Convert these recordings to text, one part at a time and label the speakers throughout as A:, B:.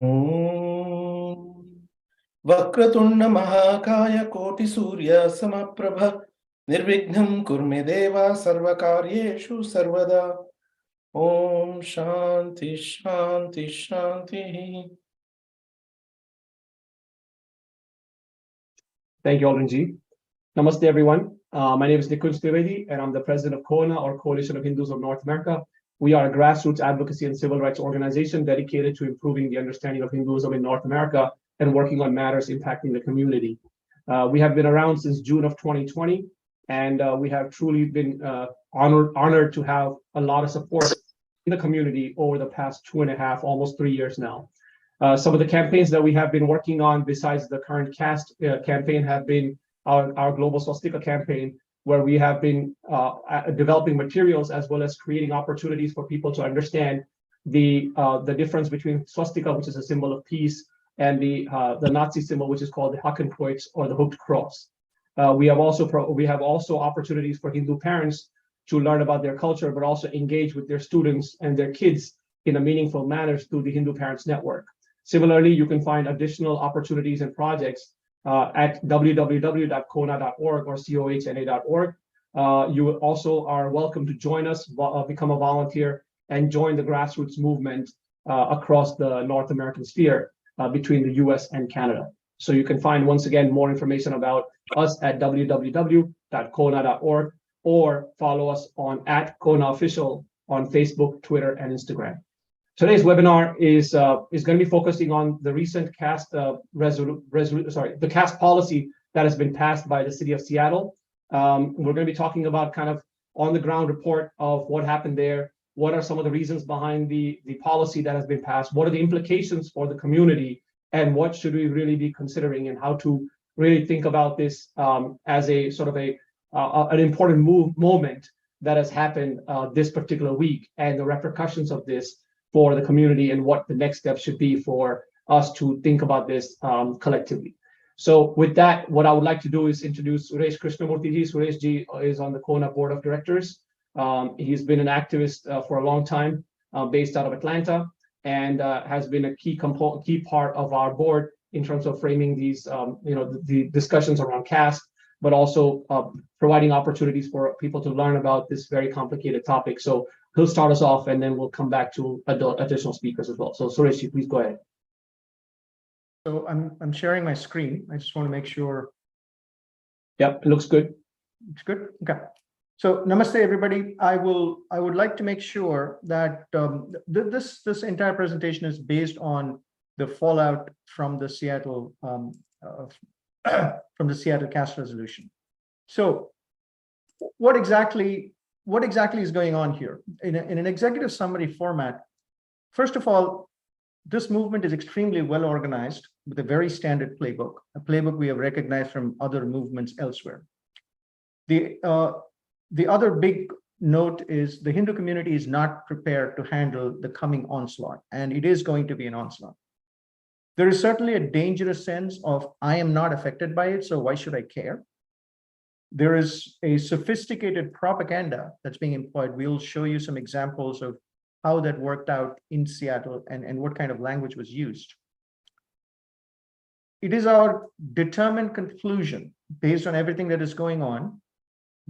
A: ॐ वक्रतुण्ड महाकाय कोटि सूर्य समप्रभ निर्विघ्नं कुरु मे देव सर्वकार्येषु सर्वदा। ॐ शांति शांति शांति।
B: Thank you, Alrinji. Namaste, everyone. My name is Nikunj Trivedi, and I'm the president of CoHNA, or Coalition of Hindus of North America. We are a grassroots advocacy and civil rights organization dedicated to improving the understanding of Hinduism in North America and working on matters impacting the community. We have been around since June of 2020, and we have truly been honored to have a lot of support in the community over the past 2.5, almost 3 years now. Some of the campaigns that we have been working on besides the current Caste campaign have been our Global Swastika campaign, where we have been developing materials as well as creating opportunities for people to understand the difference between swastika, which is a symbol of peace, and the Nazi symbol, which is called the Hakenkreuz, or the hooked cross. We have also opportunities for Hindu parents to learn about their culture, but also engage with their students and their kids in a meaningful manner through the Hindu Parents Network. Similarly, you can find additional opportunities and projects at www.cohna.org or cohna.org. You also are welcome to join us, become a volunteer, and join the grassroots movement across the North American sphere between the US and Canada. So you can find, once again, more information about us at www.cohna.org, or follow us on @CoHNAofficial on Facebook, Twitter, and Instagram. Today's webinar is going to be focusing on the recent Caste the Caste policy that has been passed by the city of Seattle. We're going to be talking about kind of on-the-ground report of what happened there. What are some of the reasons behind the policy that has been passed? What are the implications for the community? And what should we really be considering, and how to really think about this as a sort of an important moment that has happened this particular week, and the repercussions of this for the community, and what the next step should be for us to think about this collectively. So with that, what I would like to do is introduce Suresh Krishnamurthy. Suresh ji is on the CoHNA board of directors. He's been an activist for a long time, based out of Atlanta, and has been a key part of our board in terms of framing these, the discussions around caste, but also providing opportunities for people to learn about this very complicated topic. So he'll start us off, and then we'll come back to additional speakers as well. So Suresh, please go ahead.
C: So I'm sharing my screen. I just want to make sure.
B: Yep, it looks good.
C: It's good. Okay. So namaste, everybody. I would like to make sure that this entire presentation is based on the fallout from the Seattle Caste resolution. So what exactly is going on here? In an executive summary format, first of all, this movement is extremely well organized with a very standard playbook, a playbook we have recognized from other movements elsewhere. The other big note is the Hindu community is not prepared to handle the coming onslaught, and it is going to be an onslaught. There is certainly a dangerous sense of, I am not affected by it, so why should I care? There is a sophisticated propaganda that's being employed. We'll show you some examples of how that worked out in Seattle and what kind of language was used. It is our determined conclusion, based on everything that is going on,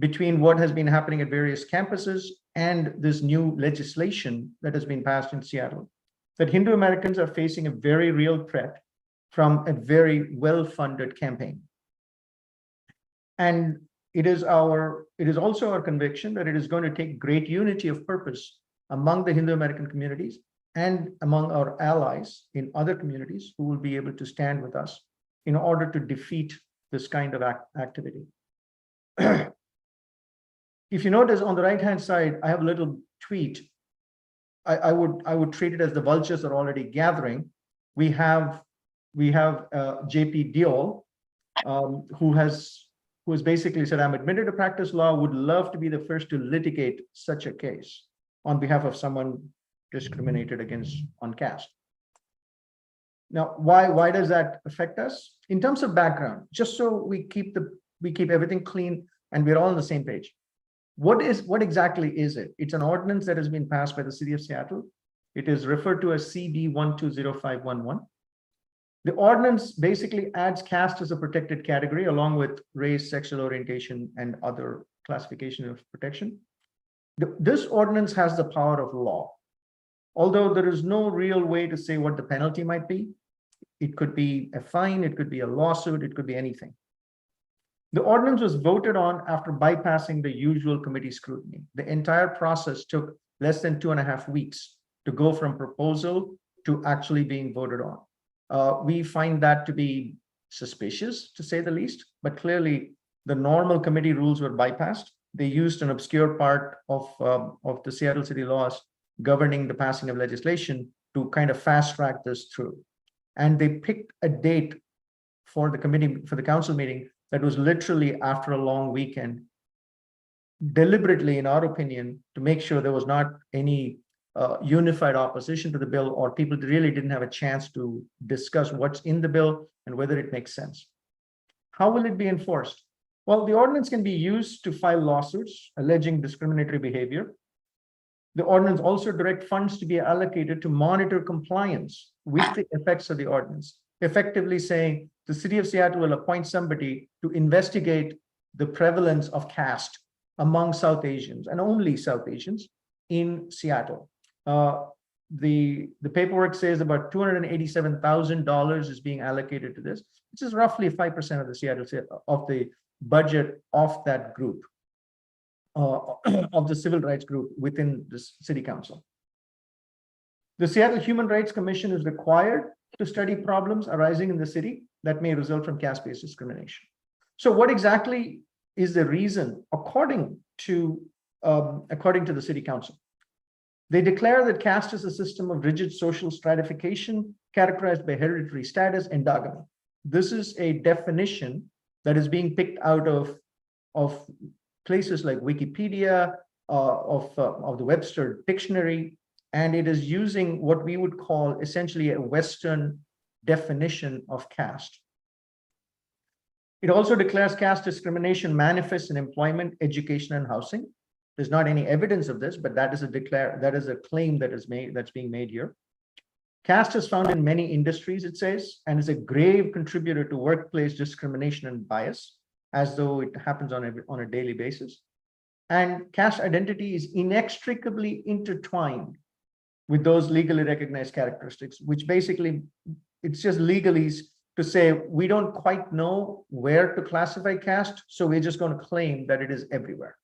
C: between what has been happening at various campuses and this new legislation that has been passed in Seattle, that Hindu Americans are facing a very real threat from a very well-funded campaign. And it is also our conviction that it is going to take great unity of purpose among the Hindu American communities and among our allies in other communities who will be able to stand with us in order to defeat this kind of activity. If you notice on the right-hand side, I have a little tweet. I would treat it as the vultures are already gathering. We have JP Diol, who has basically said, I'm admitted to practice law, would love to be the first to litigate such a case on behalf of someone discriminated against on caste. Now, why does that affect us? In terms of background, just so we keep everything clean and we're all on the same page. What exactly is it? It's an ordinance that has been passed by the city of Seattle It is referred to as CB 120511. The ordinance basically adds caste as a protected category along with race, sexual orientation, and other classification of protection. This ordinance has the power of law. Although there is no real way to say what the penalty might be. It could be a fine, it could be a lawsuit, it could be anything. The ordinance was voted on after bypassing the usual committee scrutiny. The entire process took less than 2.5 weeks to go from proposal to actually being voted on. We find that to be suspicious, to say the least, but clearly the normal committee rules were bypassed. They used an obscure part of the Seattle city laws governing the passing of legislation to kind of fast track this through. And they picked a date for the council meeting that was literally after a long weekend, deliberately, in our opinion, to make sure there was not any unified opposition to the bill, or people really didn't have a chance to discuss what's in the bill and whether it makes sense. How will it be enforced? Well, the ordinance can be used to file lawsuits alleging discriminatory behavior. The ordinance also directs funds to be allocated to monitor compliance with the effects of the ordinance, effectively saying the city of Seattle will appoint somebody to investigate the prevalence of caste among South Asians and only South Asians in Seattle. The paperwork says about $287,000 is being allocated to this, which is roughly 5% of the Seattle of the budget of that group. Of the civil rights group within the city council. The Seattle Human Rights Commission is required to study problems arising in the city that may result from caste-based discrimination. So what exactly is the reason, according to the city council? They declare that caste is a system of rigid social stratification characterized by hereditary status and endogamy. This is a definition that is being picked out of places like Wikipedia, of the Webster Dictionary, and it is using what we would call essentially a Western definition of caste. It also declares caste discrimination manifests in employment, education, and housing. There's not any evidence of this, but that is a claim that's being made here. Caste is found in many industries, it says, and is a grave contributor to workplace discrimination and bias, as though it happens on a daily basis. And caste identity is inextricably intertwined with those legally recognized characteristics, which basically, it's just legalese to say, we don't quite know where to classify caste, so we're just going to claim that it is everywhere.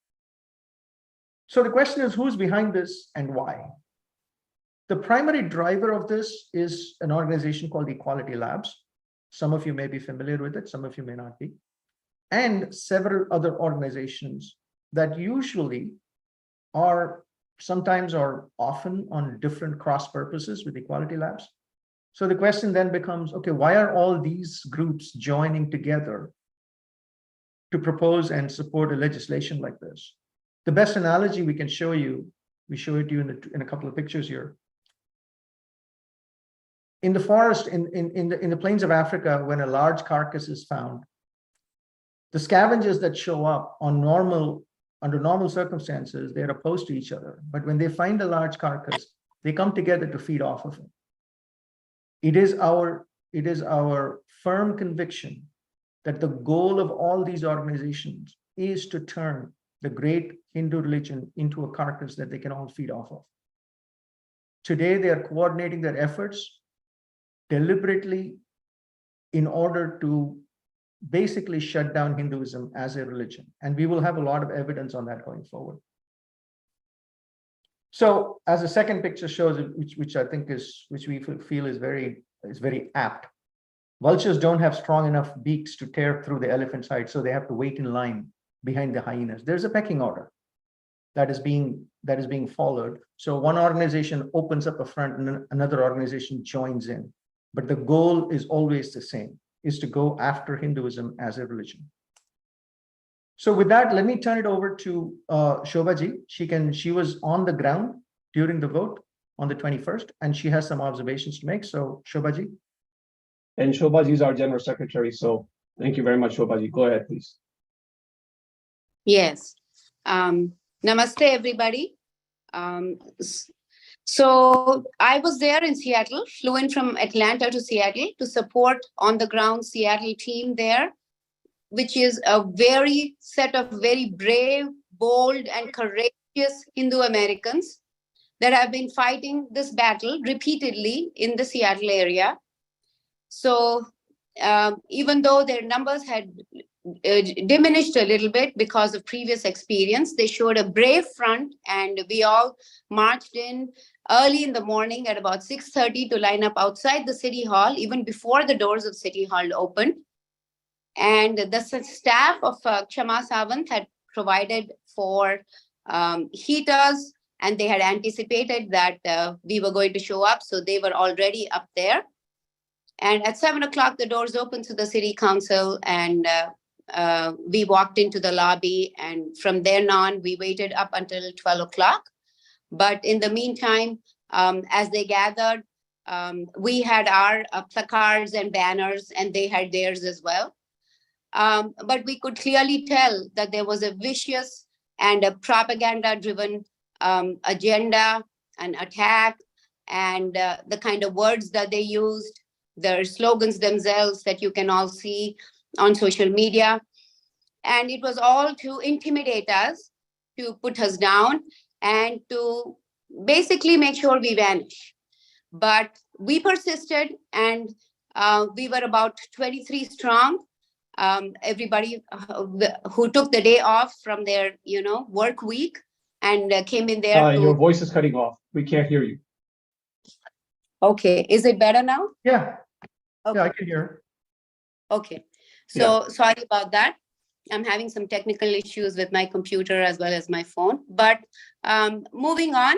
C: So the question is, who's behind this and why? The primary driver of this is an organization called Equality Labs. Some of you may be familiar with it, some of you may not be. And several other organizations that usually are sometimes or often on different cross purposes with Equality Labs. So the question then becomes, okay, why are all these groups joining together to propose and support a legislation like this? The best analogy we can show you, we show it to you in a couple of pictures here. In the forest, in the plains of Africa, when a large carcass is found, the scavengers that show up under normal circumstances, they're opposed to each other. But when they find a large carcass, they come together to feed off of it. It is our firm conviction that the goal of all these organizations is to turn the great Hindu religion into a carcass that they can all feed off of. Today, they are coordinating their efforts deliberately in order to basically shut down Hinduism as a religion. And we will have a lot of evidence on that going forward. So as the second picture shows, which I think which we feel is very apt. Vultures don't have strong enough beaks to tear through the elephant's hide, so they have to wait in line behind the hyenas. There's a pecking order that is being followed. So one organization opens up a front and another organization joins in. But the goal is always the same, is to go after Hinduism as a religion. So with that, let me turn it over to Shobhaji. She was on the ground during the vote on the 21st, and she has some observations to make. So Shobhaji.
B: And Shobhaji is our General Secretary. So thank you very much, Shobhaji. Go ahead, please.
D: Yes. Namaste, everybody. So I was there in Seattle, flew in from Atlanta to Seattle to support on the ground Seattle team there, which is a very set of very brave, bold, and courageous Hindu Americans that have been fighting this battle repeatedly in the Seattle area. So even though their numbers had diminished a little bit because of previous experience, they showed a brave front, and we all marched in early in the morning at about 6:30 to line up outside the city hall, even before the doors of city hall opened. And the staff of Kshama Sawant had provided for heaters, and they had anticipated that we were going to show up, so they were already up there. And at 7 o'clock, the doors opened to the city council, and we walked into the lobby. And from then on, we waited up until 12 o'clock. But in the meantime, as they gathered, we had our placards and banners, and they had theirs as well. But we could clearly tell that there was a vicious and a propaganda-driven agenda, an attack, and the kind of words that they used, their slogans themselves that you can all see on social media. And it was all to intimidate us, to put us down, and to basically make sure we vanish. But we persisted, and we were about 23 strong. Everybody who took the day off from their, work week and came in there.
B: Your voice is cutting off. We can't hear you.
D: Okay, is it better now?
C: Yeah.
D: Okay.
C: Yeah, I can hear.
D: Okay, so sorry about that. I'm having some technical issues with my computer as well as my phone. But moving on,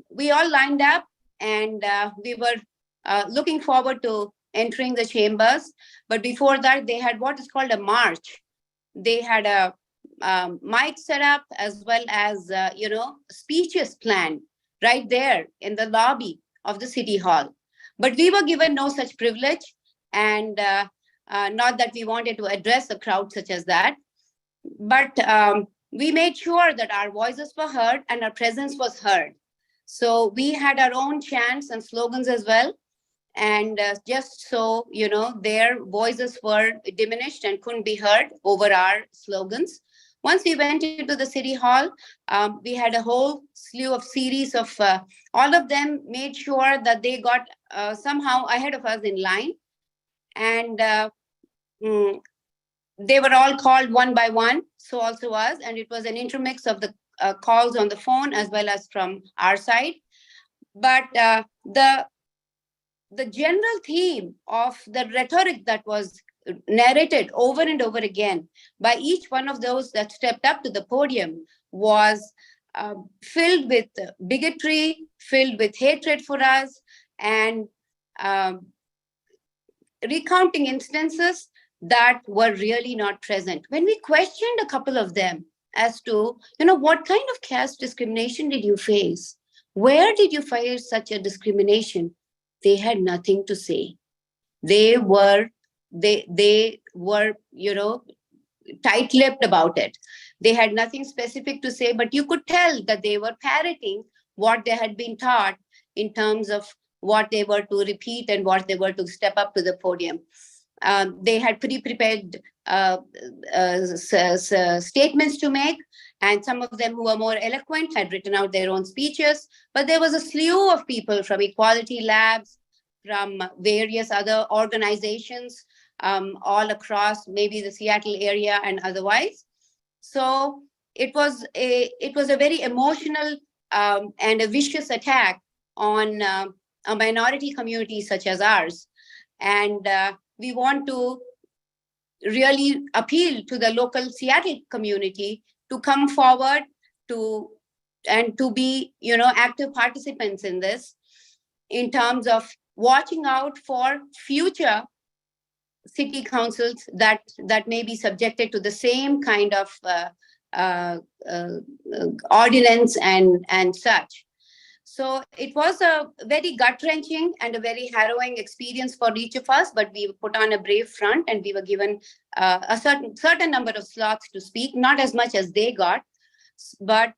D: we all lined up, and we were looking forward to entering the chambers. But before that, they had what is called a march. They had a mic set up, as well as, speeches planned right there in the lobby of the city hall. But we were given no such privilege, and not that we wanted to address a crowd such as that. But we made sure that our voices were heard and our presence was heard. So we had our own chants and slogans as well. And just so, their voices were diminished and couldn't be heard over our slogans. Once we went into the city hall, we had a whole slew of series of, all of them made sure that they got somehow ahead of us in line. And they were all called one by one, so also us. And it was an intermix of the calls on the phone as well as from our side. But the general theme of the rhetoric that was narrated over and over again by each one of those that stepped up to the podium was filled with bigotry, filled with hatred for us, and recounting instances that were really not present. When we questioned a couple of them as to, what kind of caste discrimination did you face? Where did you face such a discrimination? They had nothing to say. They were, tight-lipped about it. They had nothing specific to say, but you could tell that they were parroting what they had been taught in terms of what they were to repeat and what they were to step up to the podium. They had pre-prepared statements to make, and some of them who were more eloquent had written out their own speeches. But there was a slew of people from Equality Labs, from various other organizations all across maybe the Seattle area and otherwise. So it was a very emotional and a vicious attack on a minority community such as ours. And we want to really appeal to the local Seattle community to come forward to be, active participants in this, in terms of watching out for future city councils that may be subjected to the same kind of ordinance and such. So it was a very gut-wrenching and a very harrowing experience for each of us, but we put on a brave front, and we were given a certain number of slots to speak, not as much as they got, but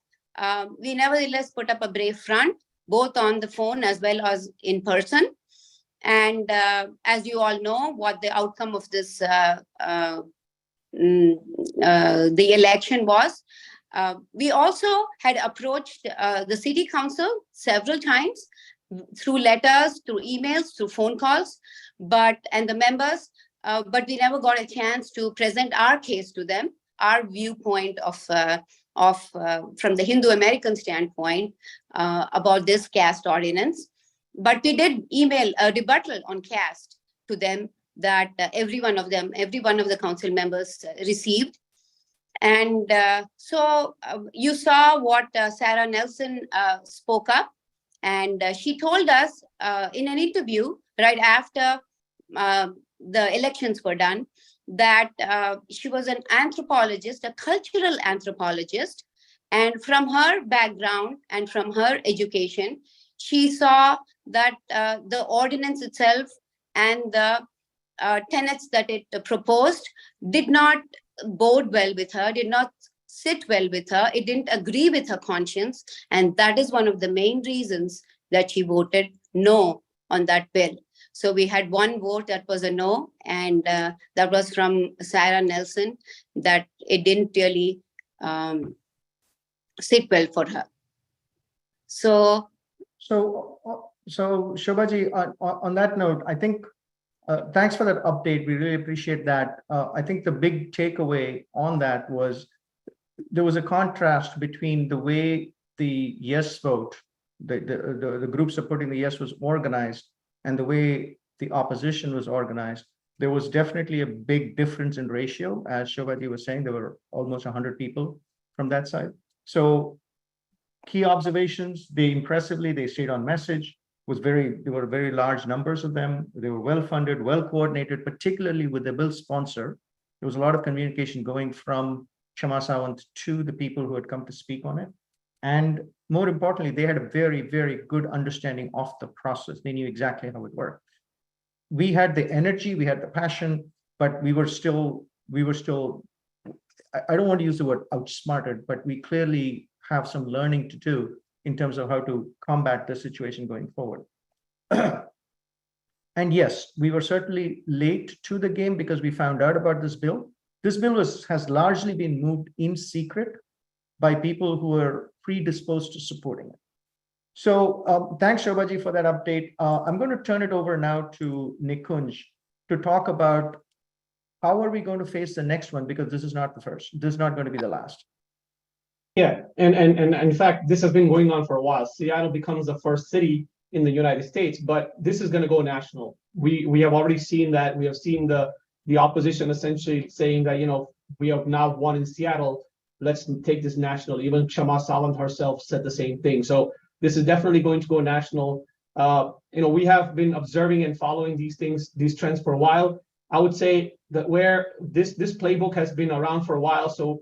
D: we nevertheless put up a brave front. both on the phone as well as in person. And as you all know, what the outcome of this the election was. We also had approached the city council several times through letters, through emails, through phone calls, and the members, but we never got a chance to present our case to them, our viewpoint from the Hindu American standpoint about this caste ordinance. But we did email a rebuttal on caste to them that every one of the council members received. And so you saw what Sarah Nelson spoke up, and she told us in an interview right after the elections were done that she was an anthropologist, a cultural anthropologist, and from her background and from her education, she saw that the ordinance itself and the tenets that it proposed did not bode well with her, did not sit well with her. It didn't agree with her conscience. And that is one of the main reasons that she voted no on that bill. So we had one vote that was a no, and that was from Sarah Nelson, that it didn't really sit well for her. So
C: Shobhaji, on that note, I think, thanks for that update. We really appreciate that. I think the big takeaway on that was there was a contrast between the way the yes vote, the group supporting the yes was organized, and the way the opposition was organized. There was definitely a big difference in ratio. As Shobhaji was saying, there were almost 100 people from that side. So key observations, they stayed on message. There were very large numbers of them. They were well funded, well coordinated, particularly with the bill sponsor. There was a lot of communication going from Kshama Sawant to the people who had come to speak on it. And more importantly, they had a very, very good understanding of the process. They knew exactly how it worked. We had the energy, we had the passion, but we were still, I don't want to use the word outsmarted, but we clearly have some learning to do in terms of how to combat the situation going forward. And yes, we were certainly late to the game because we found out about this bill. This bill has largely been moved in secret by people who are predisposed to supporting it. So thanks, Shobhaji, for that update. I'm going to turn it over now to Nikunj to talk about how are we going to face the next one, because this is not the first. This is not going to be the last.
B: Yeah, and in fact, this has been going on for a while. Seattle becomes the first city in the United States, but this is going to go national. We have already seen that. We have seen the opposition essentially saying that, we have now won in Seattle. Let's take this national. Even Kshama Sawant herself said the same thing. So this is definitely going to go national. We have been observing and following these trends for a while. I would say that where this playbook has been around for a while. So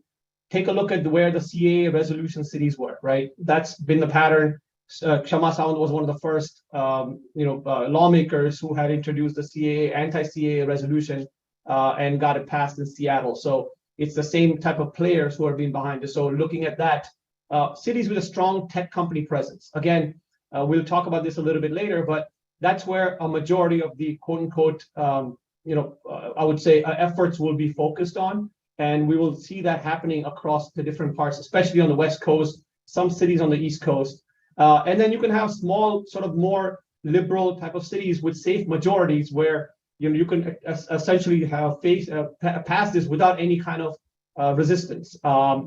B: take a look at where the CAA resolution cities were, right? That's been the pattern. Kshama Sawant was one of the first, lawmakers who had introduced the anti-CAA resolution and got it passed in Seattle. So it's the same type of players who are being behind it. So looking at that, cities with a strong tech company presence. Again, we'll talk about this a little bit later, but that's where a majority of the quote unquote, I would say efforts will be focused on. And we will see that happening across the different parts, especially on the West Coast, some cities on the East Coast. And then you can have small, sort of more liberal type of cities with safe majorities where you can essentially have pass this without any kind of resistance,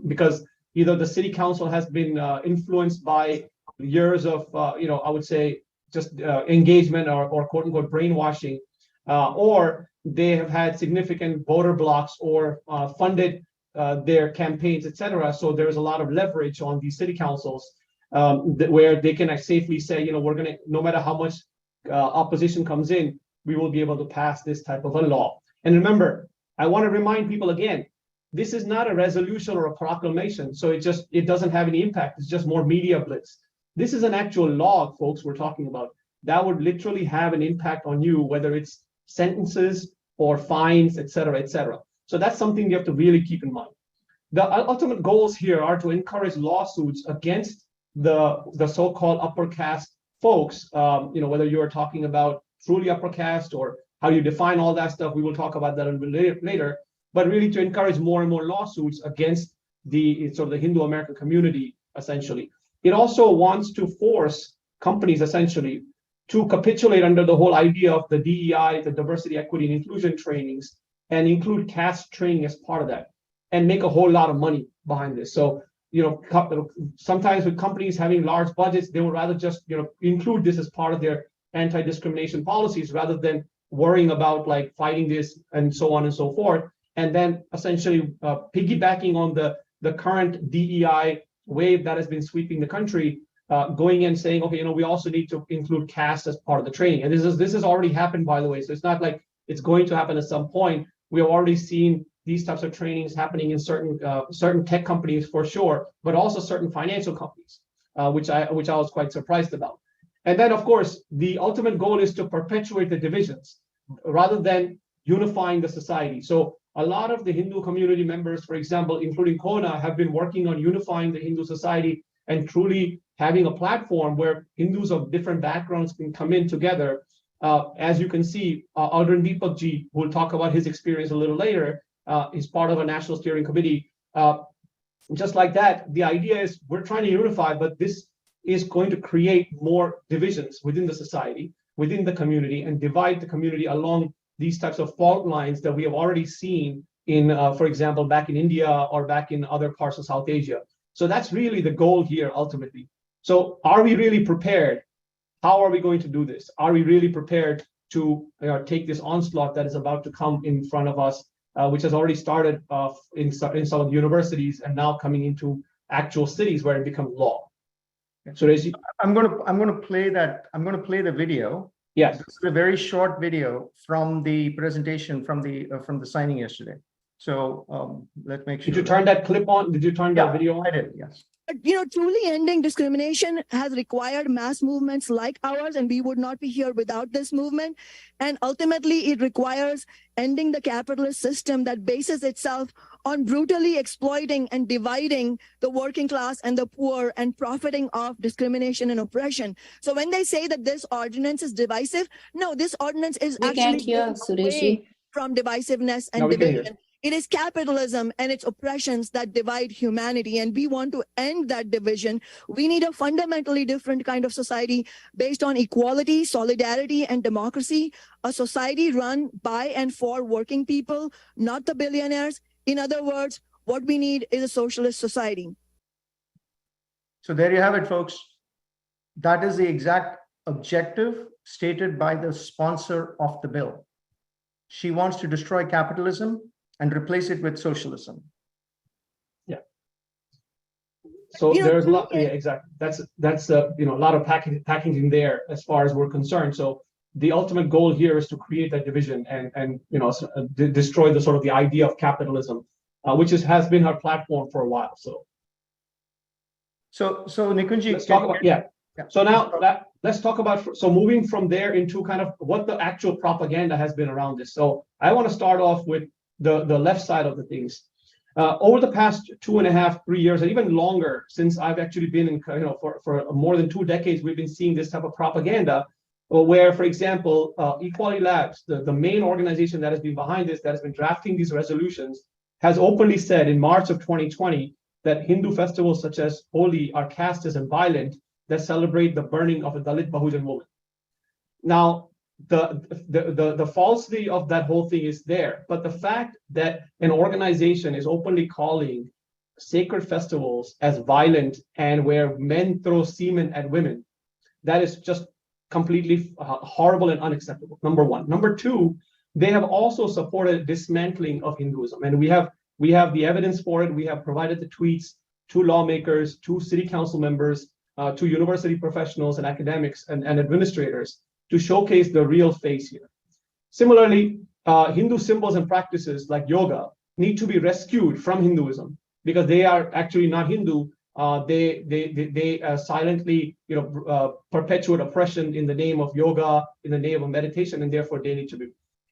B: because either the city council has been influenced by years of, I would say, just engagement or quote unquote brainwashing, or they have had significant voter blocks or funded their campaigns, etc. So there's a lot of leverage on these city councils where they can safely say, we're going to, no matter how much opposition comes in, we will be able to pass this type of a law. And remember, I want to remind people again, this is not a resolution or a proclamation. So it doesn't have any impact. It's just more media blitz. This is an actual law, folks, we're talking about. That would literally have an impact on you, whether it's sentences or fines, et cetera, et cetera. So that's something you have to really keep in mind. The ultimate goals here are to encourage lawsuits against the so-called upper caste folks, whether you're talking about truly upper caste or how you define all that stuff, we will talk about that a little bit later, but really to encourage more and more lawsuits against the sort of the Hindu American community, essentially. It also wants to force companies, essentially, to capitulate under the whole idea of the DEI, the diversity, equity, and inclusion trainings, and include caste training as part of that, and make a whole lot of money behind this. So, sometimes with companies having large budgets, they would rather just, include this as part of their anti-discrimination policies rather than worrying about like fighting this and so on and so forth. And then essentially piggybacking on the current DEI wave that has been sweeping the country, going and saying, okay, we also need to include caste as part of the training. And this has already happened, by the way. So it's not like it's going to happen at some point. We have already seen these types of trainings happening in certain tech companies for sure, but also certain financial companies, which I was quite surprised about. And then, of course, the ultimate goal is to perpetuate the divisions rather than unifying the society. So a lot of the Hindu community members, for example, including CoHNA, have been working on unifying the Hindu society and truly having a platform where Hindus of different backgrounds can come in together. As you can see, Alden Deepakji will talk about his experience a little later. He's part of a national steering committee. Just like that, the idea is we're trying to unify, but this is going to create more divisions within the society, within the community, and divide the community along these types of fault lines that we have already seen in, for example, back in India or back in other parts of South Asia. So that's really the goal here, ultimately. So are we really prepared? How are we going to do this? Are we really prepared to take this onslaught that is about to come in front of us, which has already started in some of the universities and now coming into actual cities where it becomes law? So
C: I'm going to play that. I'm going to play the video.
B: Yes,
C: this is a very short video from the presentation from the signing yesterday. So let's make sure.
B: Did you turn that clip on? Did you turn that video on?
C: I did. Yes.
E: Truly ending discrimination has required mass movements like ours, and we would not be here without this movement. And ultimately, it requires ending the capitalist system that bases itself on brutally exploiting and dividing the working class and the poor and profiting off discrimination and oppression. So when they say that this ordinance is divisive, no, this ordinance is actually away from divisiveness and division. It is capitalism and its oppressions that divide humanity, and we want to end that division. We need a fundamentally different kind of society based on equality, solidarity, and democracy, a society run by and for working people, not the billionaires. In other words, what we need is a socialist society.
C: So there you have it, folks. That is the exact objective stated by the sponsor of the bill. She wants to destroy capitalism and replace it with socialism.
B: Yeah. So there's a lot. Yeah, exactly. That's a lot of packaging there as far as we're concerned. So the ultimate goal here is to create that division and destroy the sort of the idea of capitalism, which has been her platform for a while. So
C: Nikunji,
B: let's talk about So now let's talk about moving from there into kind of what the actual propaganda has been around this. So I want to start off with the left side of the things. Over the past 2.5, 3 years, and even longer, since I've actually been in, for more than 2 decades, we've been seeing this type of propaganda, where, for example, Equality Labs, the main organization that has been behind this, that has been drafting these resolutions, has openly said in March of 2020 that Hindu festivals such as Holi are casteist and violent, that celebrate the burning of a Dalit Bahujan woman. Now, the falsity of that whole thing is there, but the fact that an organization is openly calling sacred festivals as violent and where men throw semen at women, that is just completely horrible and unacceptable, number one. Number two, they have also supported dismantling of Hinduism, and we have the evidence for it. We have provided the tweets to lawmakers, to city council members, to university professionals and academics and administrators to showcase the real face here. Similarly, Hindu symbols and practices like yoga need to be rescued from Hinduism because they are actually not Hindu. They silently perpetuate oppression in the name of yoga, in the name of meditation, and therefore they need to be.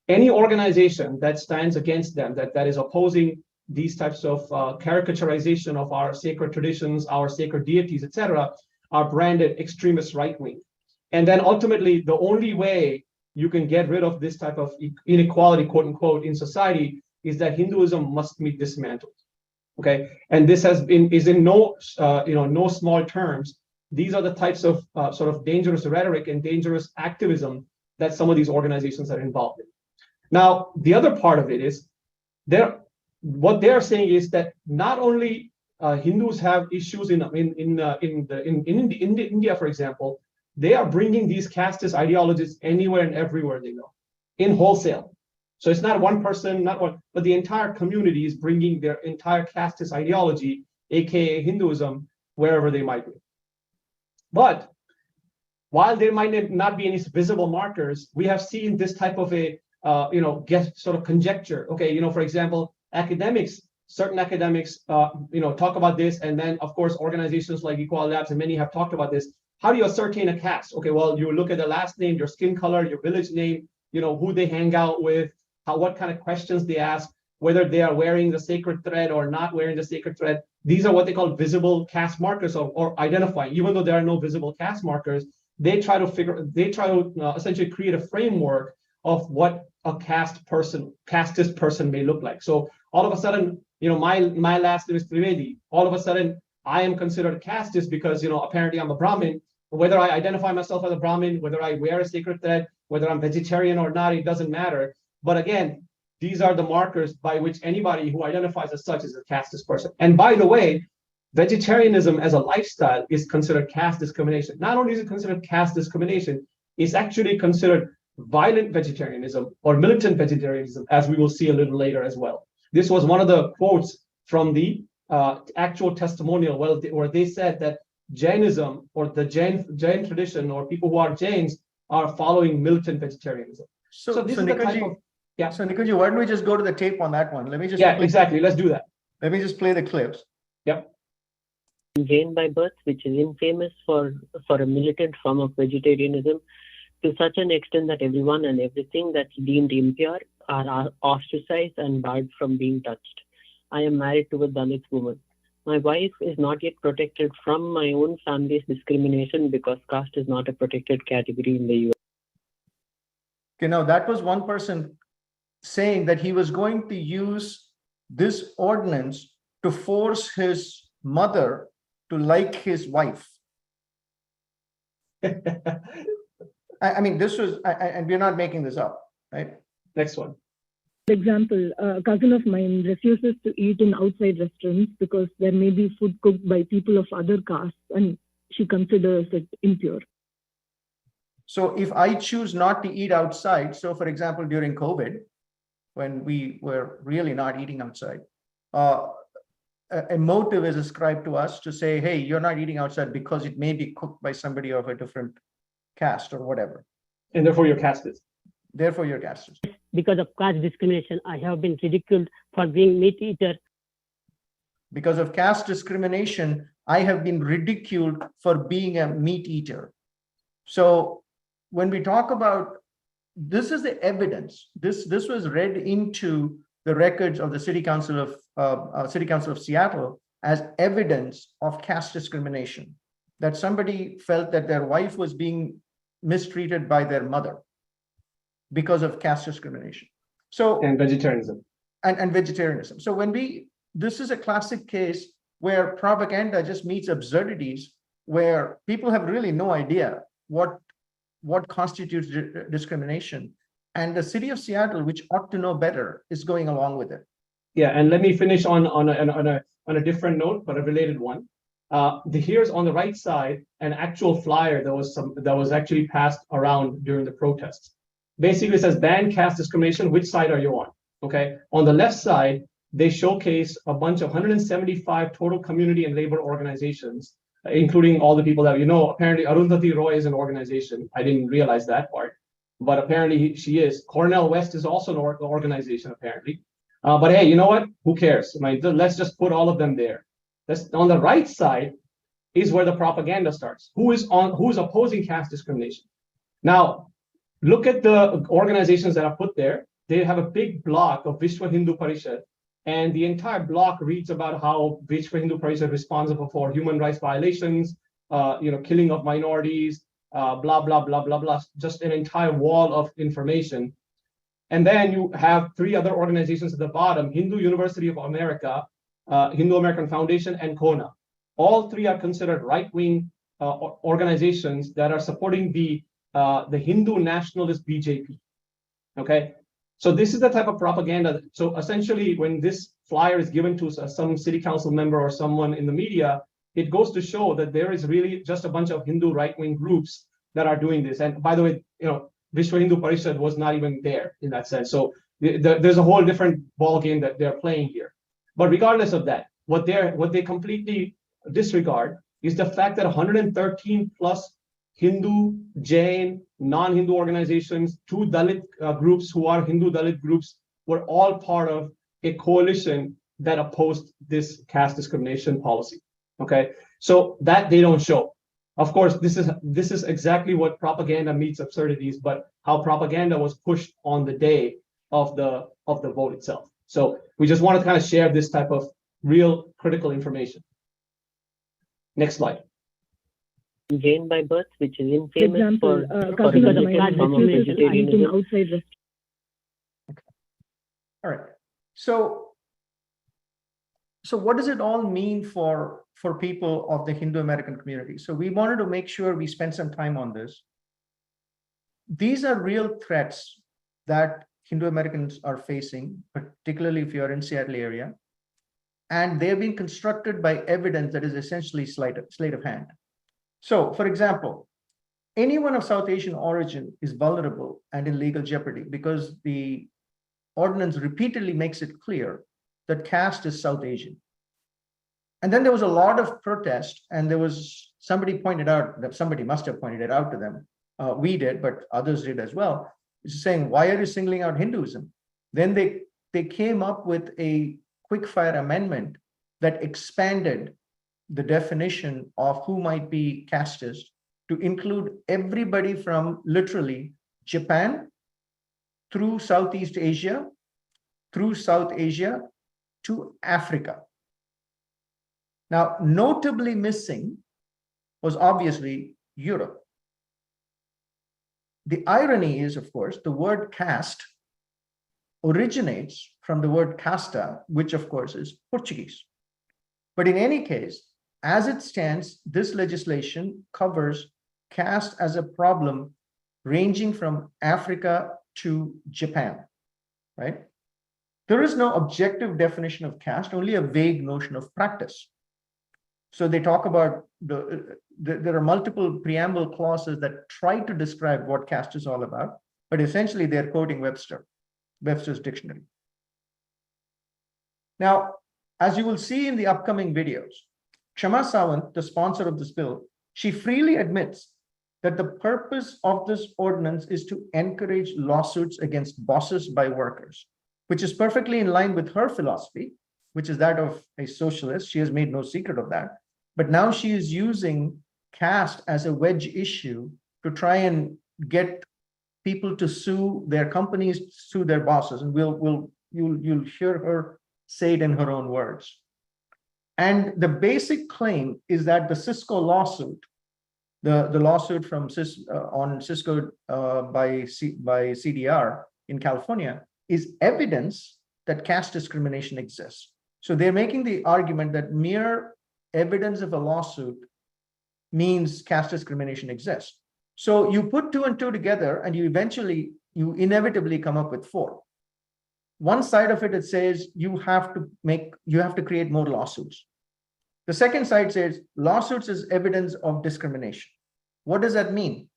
B: Any organization that stands against them, that is opposing these types of caricaturization of our sacred traditions, our sacred deities, etc., are branded extremist right-wing. And then ultimately, the only way you can get rid of this type of inequality, quote unquote, in society is that Hinduism must be dismantled. Okay, and this is in no no small terms. These are the types of sort of dangerous rhetoric and dangerous activism that some of these organizations are involved in. Now, the other part of it is what they're saying is that not only Hindus have issues in India, for example, they are bringing these casteist ideologies anywhere and everywhere they go, in wholesale. So it's not one person, not one, but the entire community is bringing their entire casteist ideology, aka Hinduism, wherever they might be. But while there might not be any visible markers, we have seen this type of a get sort of conjecture. Okay, for example, certain academics talk about this, and then of course organizations like Equality Labs and many have talked about this. How do you ascertain a caste? Okay, well, you look at the last name, your skin color, your village name, who they hang out with, what kind of questions they ask, whether they are wearing the sacred thread or not wearing the sacred thread. These are what they call visible caste markers, or identifying. Even though there are no visible caste markers, they try to essentially create a framework of what a casteist person may look like. So all of a sudden, my last name is Trivedi. All of a sudden, I am considered a casteist because apparently I'm a Brahmin. Whether I identify myself as a Brahmin, whether I wear a sacred thread, whether I'm vegetarian or not, it doesn't matter. But again, these are the markers by which anybody who identifies as such is a casteist person. And by the way, vegetarianism as a lifestyle is considered caste discrimination. Not only is it considered caste discrimination, it's actually considered violent vegetarianism or militant vegetarianism, as we will see a little later as well. This was one of the quotes from the actual testimonial where they said that Jainism, or the Jain tradition, or people who are Jains, are following militant vegetarianism. So this is the type of, yeah.
C: So Nikunji, why don't we just go to the tape on that one? Let me just
B: exactly. Let's do that.
C: Let me just play the clips.
B: Yep.
F: Jain by birth, which is infamous for a militant form of vegetarianism, to such an extent that everyone and everything that's deemed impure are ostracized and barred from being touched. I am married to a Dalit woman. My wife is not yet protected from my own family's discrimination because caste is not a protected category in the US.
C: Okay, now that was one person saying that he was going to use this ordinance to force his mother to like his wife. I mean, this was, and we're not making this up, right?
B: Next one.
G: For example, a cousin of mine refuses to eat in outside restaurants because there may be food cooked by people of other castes, and she considers it impure.
C: So if I choose not to eat outside, so for example, during COVID, when we were really not eating outside, a motive is ascribed to us to say, hey, you're not eating outside because it may be cooked by somebody of a different caste or whatever.
B: And therefore you're casteist.
C: Therefore you're casteist.
F: Because of caste discrimination, I have been ridiculed for being meat eater.
C: Because of caste discrimination, I have been ridiculed for being a meat eater. So when we talk about, this is the evidence. This was read into the records of the City Council of Seattle as evidence of caste discrimination, that somebody felt that their wife was being mistreated by their mother because of caste discrimination. So
B: and vegetarianism.
C: And vegetarianism. So this is a classic case where propaganda just meets absurdities, where people have really no idea what constitutes discrimination. And the city of Seattle, which ought to know better, is going along with it.
B: Yeah, and let me finish on a different note, but a related one. Here's on the right side an actual flyer that was actually passed around during the protests. Basically, it says ban caste discrimination. Which side are you on? Okay. On the left side, they showcase a bunch of 175 total community and labor organizations, including all the people that apparently Arundhati Roy is an organization. I didn't realize that part, but apparently she is. Cornell West is also an organization, apparently. But hey, you know what? Who cares? Let's just put all of them there. On the right side is where the propaganda starts. Who's opposing caste discrimination? Now, look at the organizations that are put there. They have a big block of Vishwa Hindu Parishad, and the entire block reads about how Vishwa Hindu Parishad is responsible for human rights violations, killing of minorities, blah, blah, blah, blah, blah, just an entire wall of information. And then you have three other organizations at the bottom, Hindu University of America, Hindu American Foundation, and CoHNA. All three are considered right-wing organizations that are supporting the Hindu nationalist BJP. Okay, so this is the type of propaganda. So essentially, when this flyer is given to some city council member or someone in the media, it goes to show that there is really just a bunch of Hindu right-wing groups that are doing this. And by the way, Vishwa Hindu Parishad was not even there in that sense. So there's a whole different ball game that they're playing here. But regardless of that, what they completely disregard is the fact that 113 plus Hindu, Jain, non-Hindu organizations, 2 Dalit groups who are Hindu Dalit groups were all part of a coalition that opposed this caste discrimination policy. Okay, so that they don't show. Of course, this is exactly what propaganda meets absurdities, but how propaganda was pushed on the day of the vote itself. So we just wanted to kind of share this type of real critical information. Next slide.
F: Jain by birth, which is infamous
G: Example,
F: for
G: cousin of
F: a
G: mine
F: form of
G: refuses to eat in
F: vegetarianism.
G: outside restaurants.
C: All right. So what does it all mean for people of the Hindu American community? So we wanted to make sure we spend some time on this. These are real threats that Hindu Americans are facing, particularly if you're in Seattle area. And they've been constructed by evidence that is essentially sleight of hand. So, for example, anyone of South Asian origin is vulnerable and in legal jeopardy because the ordinance repeatedly makes it clear that caste is South Asian. And then there was a lot of protest, and there was somebody pointed out, that somebody must have pointed it out to them. We did, but others did as well. It's saying, why are you singling out Hinduism? Then they came up with a quick-fire amendment that expanded the definition of who might be casteist to include everybody from literally Japan through Southeast Asia, through South Asia to Africa. Now, notably missing was obviously Europe. The irony is, of course, the word caste originates from the word casta, which of course is Portuguese. But in any case, as it stands, this legislation covers caste as a problem ranging from Africa to Japan, right? There is no objective definition of caste, only a vague notion of practice. So they talk about there are multiple preamble clauses that try to describe what caste is all about, but essentially they're quoting Webster's dictionary. Now, as you will see in the upcoming videos, Kshama Sawant, the sponsor of this bill, she freely admits that the purpose of this ordinance is to encourage lawsuits against bosses by workers, which is perfectly in line with her philosophy, which is that of a socialist. She has made no secret of that. But now she is using caste as a wedge issue to try and get people to sue their companies, sue their bosses. And you'll hear her say it in her own words. And the basic claim is that the Cisco lawsuit, the lawsuit from on Cisco by CDR in California, is evidence that caste discrimination exists. So they're making the argument that mere evidence of a lawsuit means caste discrimination exists. So you put 2 and 2 together, and you inevitably come up with 4. One side of it, it says you have to create more lawsuits. The second side says lawsuits is evidence of discrimination. What does that mean?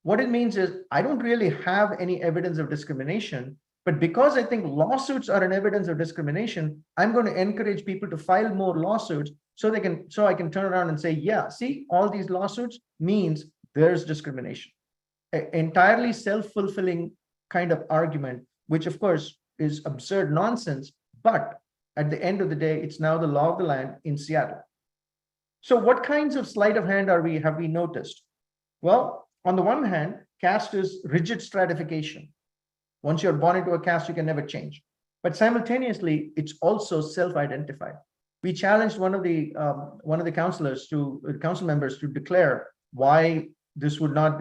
C: What it means is I don't really have any evidence of discrimination, but because I think lawsuits are an evidence of discrimination, I'm going to encourage people to file more lawsuits so I can turn around and say, yeah, see, all these lawsuits means there's discrimination. An entirely self-fulfilling kind of argument, which of course is absurd nonsense, but at the end of the day, it's now the law of the land in Seattle. So what kinds of sleight of hand have we noticed? Well, on the one hand, caste is rigid stratification. Once you're born into a caste, you can never change. But simultaneously, it's also self-identified. we challenged one of the council members to declare why this would not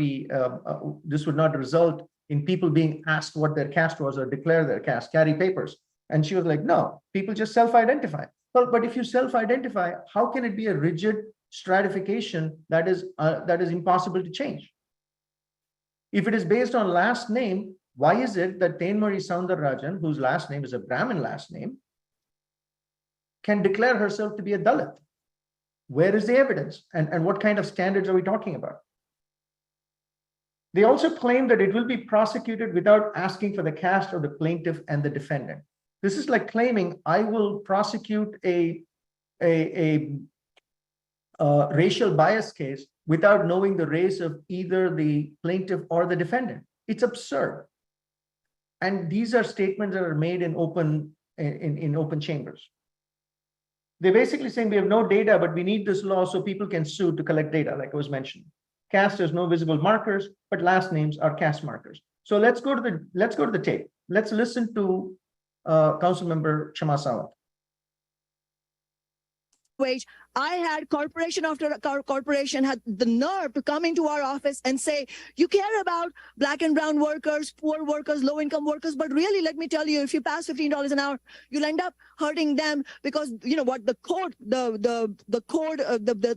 C: result in people being asked what their caste was or declare their caste, carry papers. And she was like, no, people just self-identify. Well, but if you self-identify, how can it be a rigid stratification that is impossible to change? If it is based on last name, why is it that Tenmari Soundararajan, whose last name is a Brahmin last name, can declare herself to be a Dalit? Where is the evidence? And what kind of standards are we talking about? They also claim that it will be prosecuted without asking for the caste of the plaintiff and the defendant. This is like claiming I will prosecute a racial bias case without knowing the race of either the plaintiff or the defendant. It's absurd. And these are statements that are made in open chambers. They're basically saying we have no data, but we need this law so people can sue to collect data, like I was mentioning. Caste has no visible markers, but last names are caste markers. So let's go to the tape. Let's listen to Council Member Kshama Sawant.
E: Wage. I had corporation after corporation had the nerve to come into our office and say, you care about black and brown workers, poor workers, low income workers, but really, let me tell you, if you pass $15 an hour, you'll end up hurting them because you know what the code,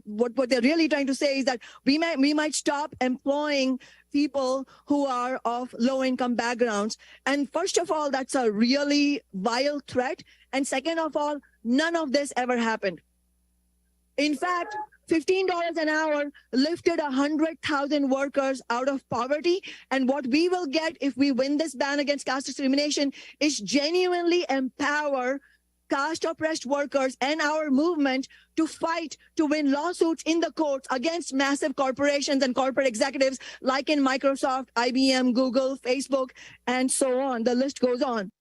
E: what they're really trying to say is that we might stop employing people who are of low income backgrounds. And first of all, that's a really vile threat. And second of all, none of this ever happened. In fact, $15 an hour lifted 100,000 workers out of poverty. And what we will get if we win this ban against caste discrimination is genuinely empower caste oppressed workers and our movement to fight to win lawsuits in the courts against massive corporations and corporate executives like in Microsoft, IBM, Google, Facebook, and so on. The list goes on.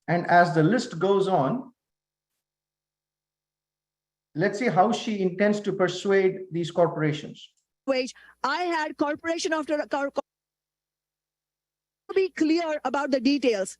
C: And as the list goes on, let's see how she intends to persuade these corporations.
E: Wage. I had corporation after corporation. Be clear about the details.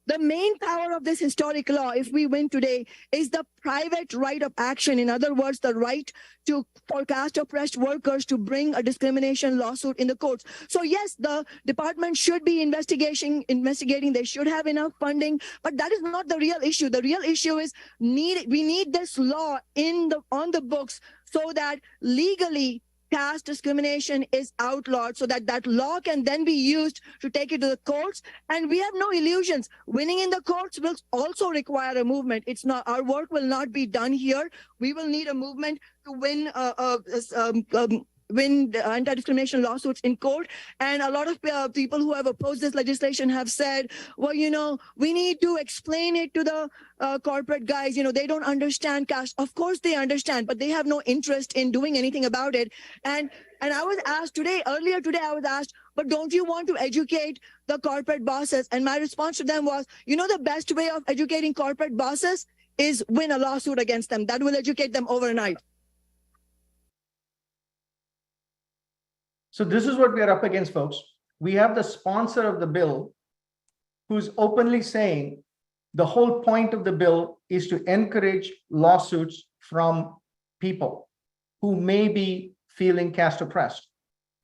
E: The main power of this historic law, if we win today, is the private right of action. In other words, the right for caste oppressed workers to bring a discrimination lawsuit in the courts. So yes, the department should be investigating. They should have enough funding, but that is not the real issue. The real issue is we need this law on the books so that legally caste discrimination is outlawed, so that that law can then be used to take it to the courts. And we have no illusions. Winning in the courts will also require a movement. It's not, our work will not be done here. We will need a movement to win anti-discrimination lawsuits in court. And a lot of people who have opposed this legislation have said, well, you know, we need to explain it to the corporate guys. You know, they don't understand caste. Of course they understand, but they have no interest in doing anything about it. And I was asked earlier today, I was asked, but don't you want to educate the corporate bosses? And my response to them was, you know, the best way of educating corporate bosses is win a lawsuit against them. That will educate them overnight.
C: So this is what we are up against, folks. We have the sponsor of the bill who's openly saying the whole point of the bill is to encourage lawsuits from people who may be feeling caste oppressed.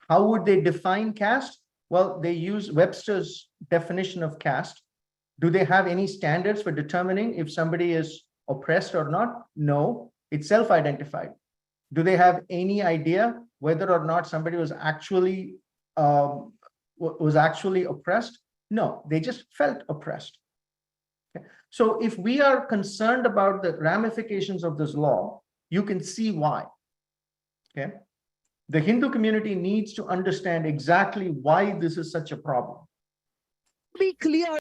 C: How would they define caste? Well, they use Webster's definition of caste. Do they have any standards for determining if somebody is oppressed or not? No, it's self-identified. Do they have any idea whether or not somebody was actually oppressed? No, they just felt oppressed. Okay. So if we are concerned about the ramifications of this law, you can see why. Okay. The Hindu community needs to understand exactly why this is such a problem.
E: Be clear.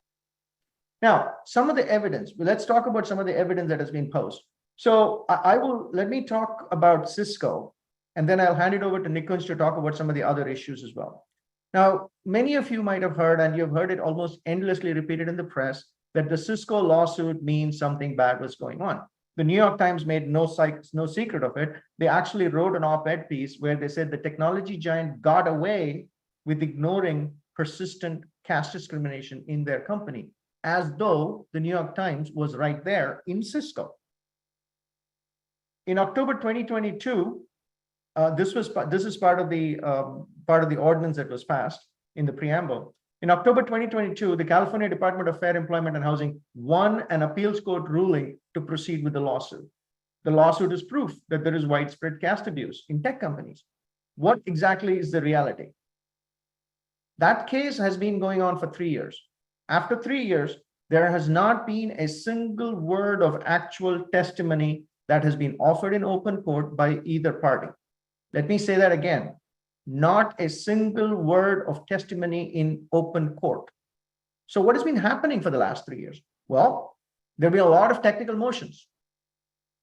C: Now, some of the evidence, let's talk about some of the evidence that has been posed. So let me talk about Cisco, and then I'll hand it over to Nikunj to talk about some of the other issues as well. Now, many of you might have heard, and you've heard it almost endlessly repeated in the press, that the Cisco lawsuit means something bad was going on. The New York Times made no secret of it. They actually wrote an op-ed piece where they said the technology giant got away with ignoring persistent caste discrimination in their company. as though the New York Times was right there in Cisco. In October 2022, this is part of the ordinance that was passed in the preamble. In October 2022, the California Department of Fair Employment and Housing won an appeals court ruling to proceed with the lawsuit. The lawsuit is proof that there is widespread caste abuse in tech companies. What exactly is the reality? That case has been going on for 3 years. After 3 years, there has not been a single word of actual testimony that has been offered in open court by either party. Let me say that again. Not a single word of testimony in open court. So what has been happening for the last 3 years? Well, there have been a lot of technical motions.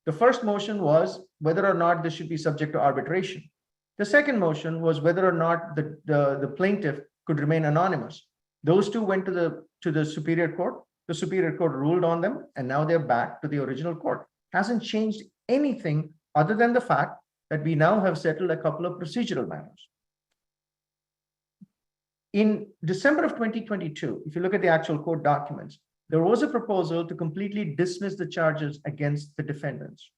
C: The first motion was whether or not this should be subject to arbitration. The second motion was whether or not the plaintiff could remain anonymous. Those two went to the Superior Court. The Superior Court ruled on them, and now they're back to the original court. Hasn't changed anything other than the fact that we now have settled a couple of procedural matters. In December of 2022, if you look at the actual court documents, there was a proposal to completely dismiss the charges against the defendants.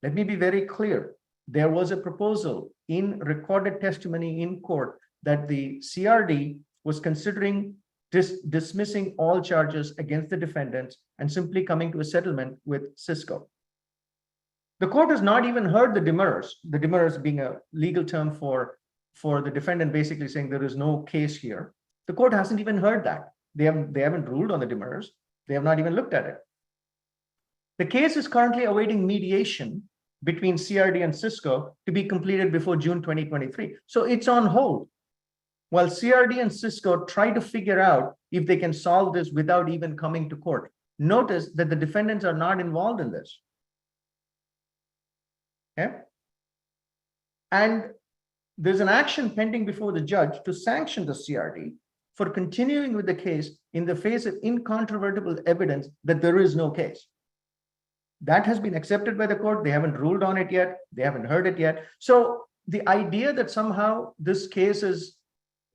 C: Let me be very clear. There was a proposal in recorded testimony in court that the CRD was considering dismissing all charges against the defendants and simply coming to a settlement with Cisco. The court has not even heard the demurrers being a legal term for the defendant basically saying there is no case here. The court hasn't even heard that. They haven't ruled on the demurrers. They have not even looked at it. The case is currently awaiting mediation between CRD and Cisco to be completed before June 2023. So it's on hold while CRD and Cisco try to figure out if they can solve this without even coming to court. Notice that the defendants are not involved in this. Okay? And there's an action pending before the judge to sanction the CRD for continuing with the case in the face of incontrovertible evidence that there is no case. That has been accepted by the court. They haven't ruled on it yet. They haven't heard it yet. So the idea that somehow this case is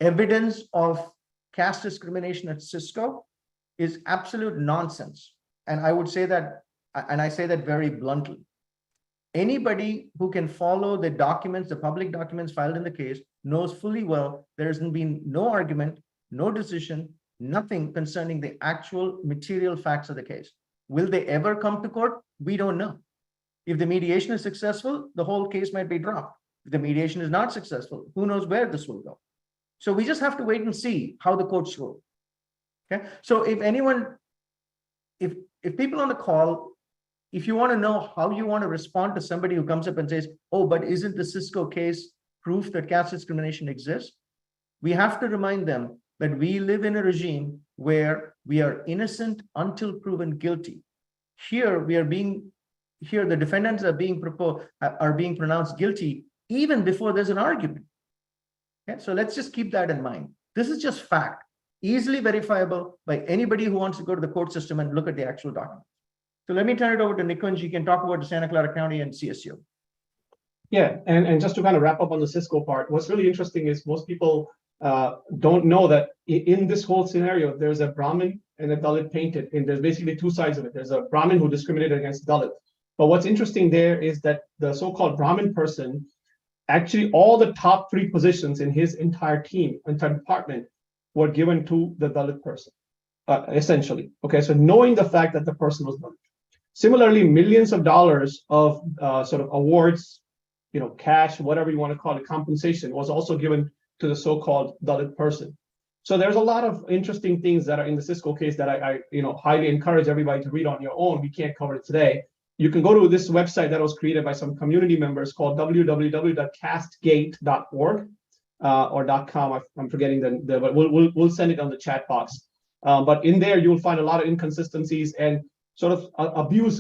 C: evidence of caste discrimination at Cisco is absolute nonsense. And I would say that, and I say that very bluntly. Anybody who can follow the documents, the public documents filed in the case, knows fully well there has been no argument, no decision, nothing concerning the actual material facts of the case. Will they ever come to court? We don't know. If the mediation is successful, the whole case might be dropped. If the mediation is not successful, who knows where this will go? So we just have to wait and see how the courts rule. Okay. So if anyone, if people on the call, if you want to know how you want to respond to somebody who comes up and says, oh, but isn't the Cisco case proof that caste discrimination exists? We have to remind them that we live in a regime where we are innocent until proven guilty. Here the defendants are being pronounced guilty even before there's an argument. Okay, so let's just keep that in mind. This is just fact, easily verifiable by anybody who wants to go to the court system and look at the actual document. So let me turn it over to Nikunj. He can talk about the Santa Clara County and CSU.
B: Yeah, and just to kind of wrap up on the Cisco part, what's really interesting is most people don't know that in this whole scenario, there's a Brahmin and a Dalit painted, and there's basically two sides of it. There's a Brahmin who discriminated against Dalit. But what's interesting there is that the so-called Brahmin person, actually all the top 3 positions in his entire team, entire department, were given to the Dalit person, essentially. Okay, so knowing the fact that the person was Dalit. Similarly, millions of dollars of sort of awards, cash, whatever you want to call it, compensation was also given to the so-called Dalit person. So there's a lot of interesting things that are in the Cisco case that I highly encourage everybody to read on your own. We can't cover it today. You can go to this website that was created by some community members called www.castegate.org or .com. I'm forgetting but we'll send it on the chat box. But in there, you'll find a lot of inconsistencies and sort of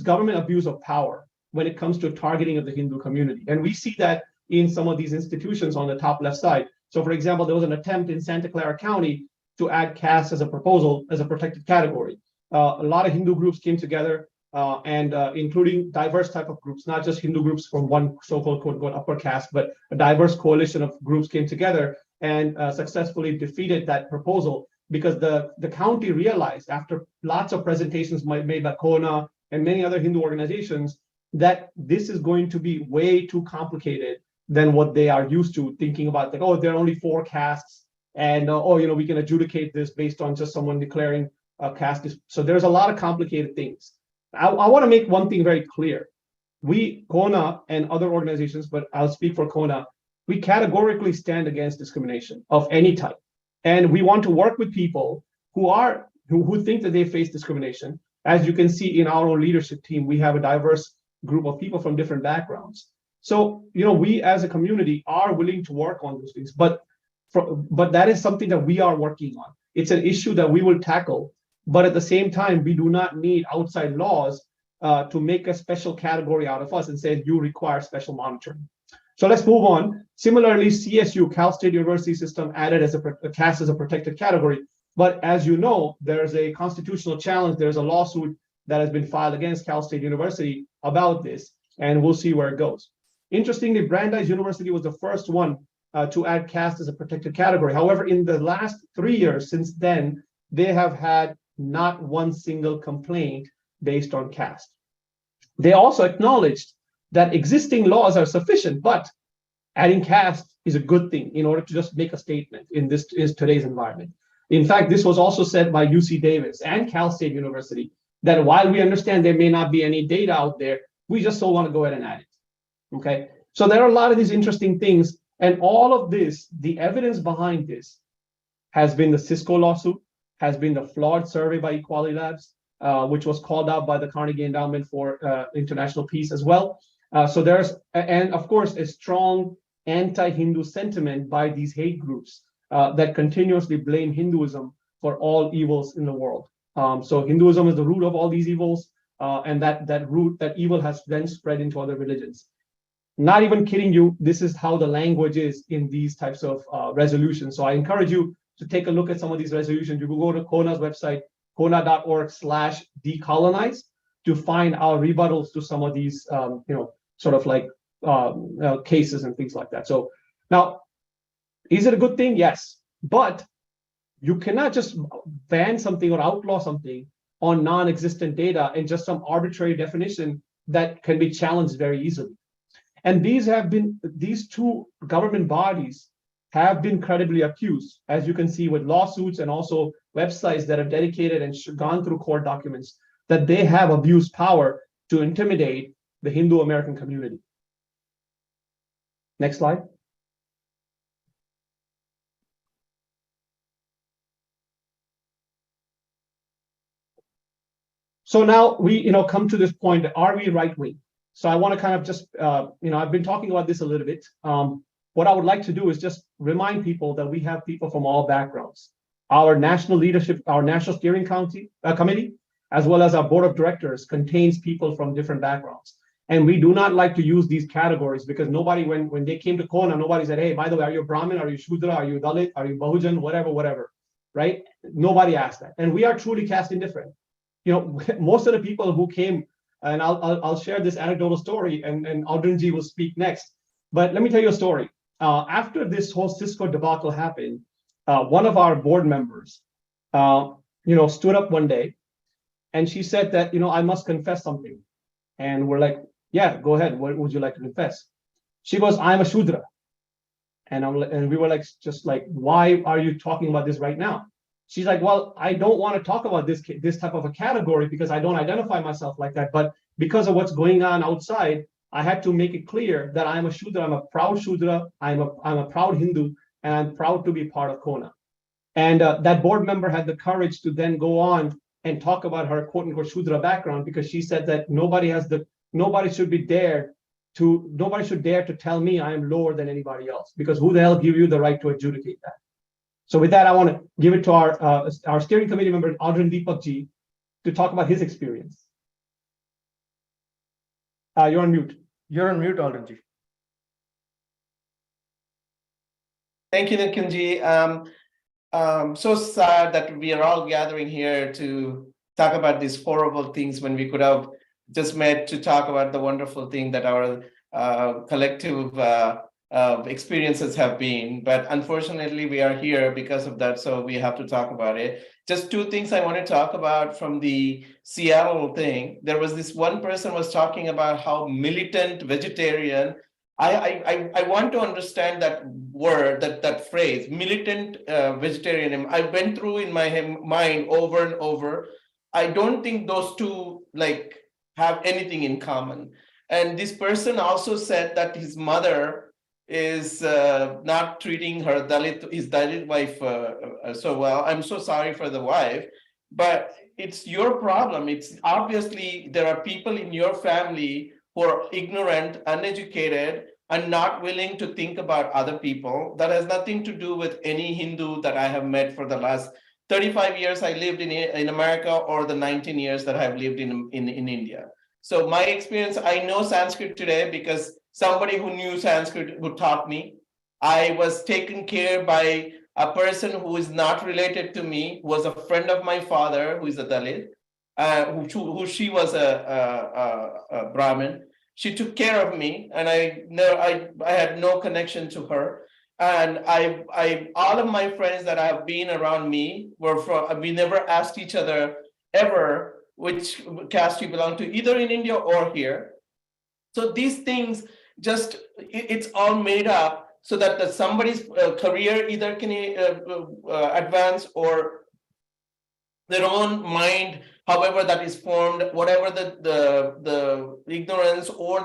B: government abuse of power when it comes to targeting of the Hindu community. And we see that in some of these institutions on the top left side. So for example, there was an attempt in Santa Clara County to add caste as a proposal, as a protected category. A lot of Hindu groups came together and including diverse type of groups, not just Hindu groups from one so-called quote-unquote upper caste, but a diverse coalition of groups came together and successfully defeated that proposal because the county realized after lots of presentations made by CoHNA and many other Hindu organizations that this is going to be way too complicated than what they are used to thinking about, like, oh, there are only 4 castes, and oh, you know, we can adjudicate this based on just someone declaring a caste. So there's a lot of complicated things. I want to make one thing very clear. We, CoHNA and other organizations, but I'll speak for CoHNA, we categorically stand against discrimination of any type. And we want to work with people who think that they face discrimination. As you can see in our own leadership team, we have a diverse group of people from different backgrounds. So, you know, we as a community are willing to work on those things, but that is something that we are working on. It's an issue that we will tackle, but at the same time, we do not need outside laws to make a special category out of us and say you require special monitoring. So let's move on. Similarly, CSU, Cal State University System, added as a caste as a protected category. But as you know, there's a constitutional challenge. There's a lawsuit that has been filed against Cal State University about this, and we'll see where it goes. Interestingly, Brandeis University was the first one to add caste as a protected category. However, in the last 3 years since then, they have had not one single complaint based on caste. They also acknowledged that existing laws are sufficient, but adding caste is a good thing in order to just make a statement in today's environment. In fact, this was also said by UC Davis and Cal State University, that while we understand there may not be any data out there, we just still want to go ahead and add it, okay? So there are a lot of these interesting things, and all of this, the evidence behind this has been the Cisco lawsuit, has been the flawed survey by Equality Labs, which was called out by the Carnegie Endowment for International Peace as well. So there's, and of course, a strong anti-Hindu sentiment by these hate groups that continuously blame Hinduism for all evils in the world. So Hinduism is the root of all these evils, and that evil has then spread into other religions. Not even kidding you, this is how the language is in these types of resolutions. So I encourage you to take a look at some of these resolutions. You can go to CoHNA's website, cohna.org/decolonize, to find our rebuttals to some of these, sort of like cases and things like that. So now, is it a good thing? Yes, but you cannot just ban something or outlaw something on non-existent data and just some arbitrary definition that can be challenged very easily. And these two government bodies have been credibly accused, as you can see with lawsuits and also websites that are dedicated and gone through court documents, that they have abused power to intimidate the Hindu American community. Next slide. So now we come to this point, are we right-wing? So I want to kind of just, I've been talking about this a little bit. What I would like to do is just remind people that we have people from all backgrounds. Our national leadership, our national steering committee, as well as our board of directors, contains people from different backgrounds. And we do not like to use these categories because nobody, when they came to CoHNA, nobody said, hey, by the way, are you a Brahmin? Are you Shudra? Are you Dalit? Are you Bahujan? Whatever, right? Nobody asked that. And we are truly caste indifferent. Most of the people who came, and I'll share this anecdotal story, and Audrey will speak next. But let me tell you a story. After this whole Cisco debacle happened, one of our board members, stood up one day, and she said that, I must confess something. And we're like, yeah, go ahead. What would you like to confess? She goes, I'm a Shudra. And we were like, just like, why are you talking about this right now? She's like, well, I don't want to talk about this type of a category because I don't identify myself like that. But because of what's going on outside, I had to make it clear that I'm a Shudra. I'm a proud Shudra. I'm a proud Hindu, and I'm proud to be part of CoHNA. And that board member had the courage to then go on and talk about her quote unquote Shudra background, because she said that nobody should dare to tell me I am lower than anybody else, because who the hell give you the right to adjudicate that? So with that, I want to give it to our steering committee member, Audrey Deepakji, to talk about his experience. You're on mute.
C: You're on mute, Audrey.
A: Thank you, Nikunji. So sad that we are all gathering here to talk about these horrible things when we could have just met to talk about the wonderful thing that our collective experiences have been. But unfortunately, we are here because of that, so we have to talk about it. Just two things I want to talk about from the Seattle thing. There was this one person was talking about how militant vegetarian. I want to understand that word, that phrase, militant vegetarian. I went through in my mind over and over. I don't think those two like have anything in common. And this person also said that his mother is not treating his Dalit wife so well. I'm so sorry for the wife, but it's your problem. It's obviously there are people in your family who are ignorant, uneducated, and not willing to think about other people. That has nothing to do with any Hindu that I have met for the last 35 years I lived in America, or the 19 years that I've lived in India. So my experience, I know Sanskrit today because somebody who knew Sanskrit who taught me. I was taken care by a person who is not related to me, who was a friend of my father, who is a Dalit, who she was a Brahmin. She took care of me, and I had no connection to her. And I all of my friends that have been around me were from, we never asked each other ever which caste you belong to, either in India or here. So these things just, it's all made up so that somebody's career either can advance, or their own mind, however that is formed, whatever the ignorance or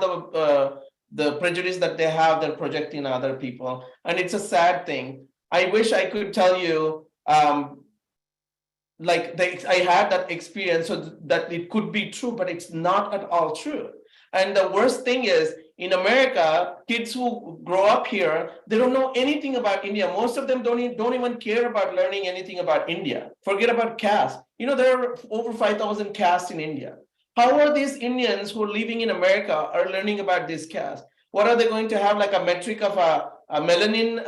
A: the prejudice that they have, they're projecting on other people. And it's a sad thing. I wish I could tell you, I had that experience so that it could be true, but it's not at all true. And the worst thing is, in America, kids who grow up here, they don't know anything about India. Most of them don't even care about learning anything about India. Forget about caste. You know, there are over 5,000 castes in India. How are these Indians who are living in America are learning about this caste? What are they going to have, like a metric of a melanin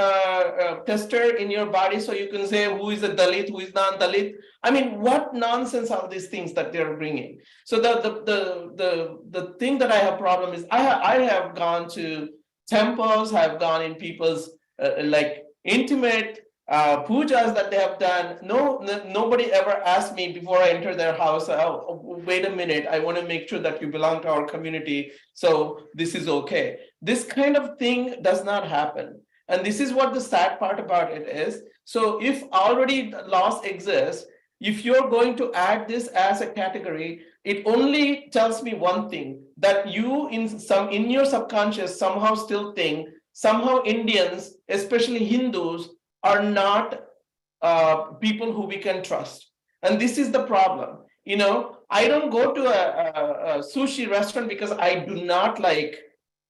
A: tester in your body so you can say who is a Dalit, who is non-Dalit? I mean, what nonsense are these things that they're bringing? So the thing that I have problem is I have gone to temples, I've gone in people's like intimate pujas that they have done. Nobody ever asked me before I enter their house, oh, wait a minute, I want to make sure that you belong to our community, so this is okay. This kind of thing does not happen. And this is what the sad part about it is. So if already laws exist, if you're going to add this as a category, it only tells me one thing, that you in your subconscious somehow still think somehow Indians, especially Hindus, are not people who we can trust. And this is the problem. You know, I don't go to a sushi restaurant because I do not like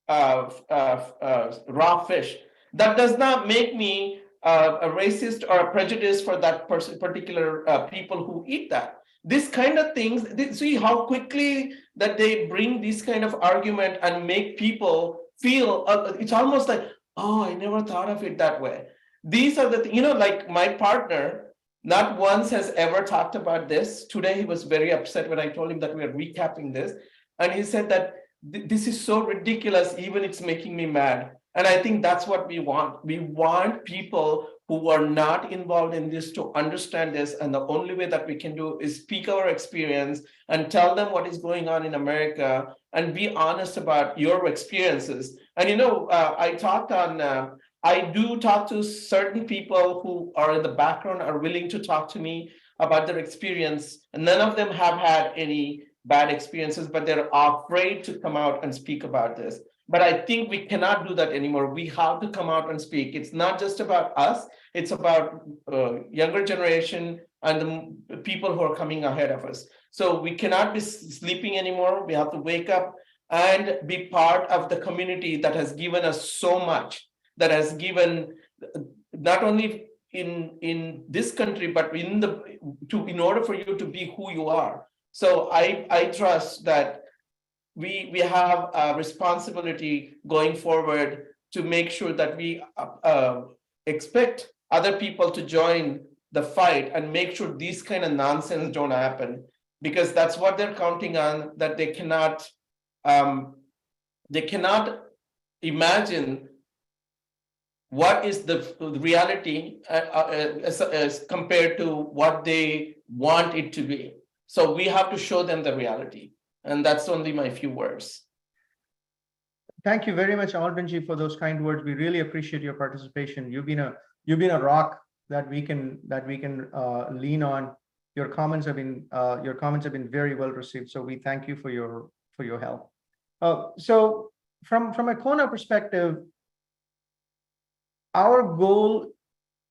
A: raw fish. That does not make me a racist or a prejudice for that particular people who eat that. This kind of things, see how quickly that they bring this kind of argument and make people feel, it's almost like, oh, I never thought of it that way. These are the, like my partner, not once has ever talked about this. Today, he was very upset when I told him that we are recapping this. And he said that this is so ridiculous, even it's making me mad. And I think that's what we want. We want people who are not involved in this to understand this. And the only way that we can do is speak our experience and tell them what is going on in America and be honest about your experiences. And, I do talk to certain people who are in the background, are willing to talk to me about their experience. And none of them have had any bad experiences, but they're afraid to come out and speak about this. But I think we cannot do that anymore. We have to come out and speak. It's not just about us. It's about younger generation and the people who are coming ahead of us. So we cannot be sleeping anymore. We have to wake up and be part of the community that has given us so much, that has given not only in this country, but in order for you to be who you are. So I trust that we have a responsibility going forward to make sure that we expect other people to join the fight and make sure these kind of nonsense don't happen, because that's what they're counting on, that they cannot imagine what is the reality as compared to what they want it to be. So we have to show them the reality. And that's only my few words.
C: Thank you very much, Albanji, for those kind words. We really appreciate your participation. You've been a rock that we can lean on. Your comments have been very well received. So we thank you for your help. So from a CoHNA perspective, our goal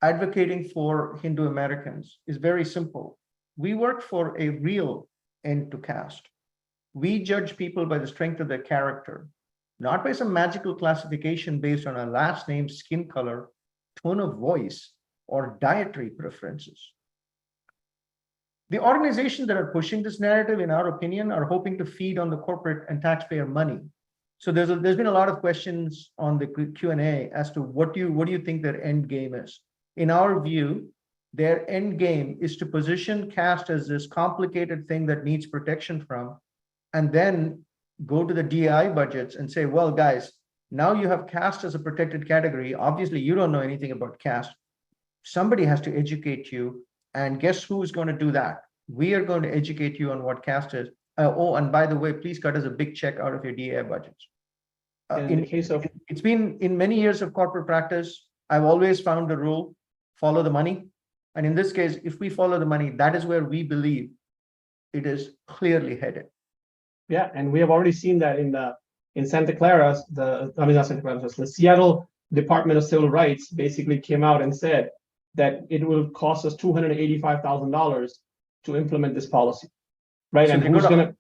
C: advocating for Hindu Americans is very simple. We work for a real end to caste. We judge people by the strength of their character, not by some magical classification based on a last name, skin color, tone of voice, or dietary preferences. The organizations that are pushing this narrative, in our opinion, are hoping to feed on the corporate and taxpayer money. So there's been a lot of questions on the Q&A as to what do you think their end game is. In our view, their end game is to position caste as this complicated thing that needs protection from, and then go to the DEI budgets and say, well, guys, now you have caste as a protected category. Obviously, you don't know anything about caste. Somebody has to educate you. And guess who's going to do that? We are going to educate you on what caste is. Oh, and by the way, please cut us a big check out of your DEI budgets. It's been in many years of corporate practice, I've always found the rule, follow the money. And in this case, if we follow the money, that is where we believe it is clearly headed.
B: Yeah, and we have already seen that in Santa Clara, the Seattle Department of Civil Rights basically came out and said that it will cost us $285,000 to implement this policy, right? So and who's gonna?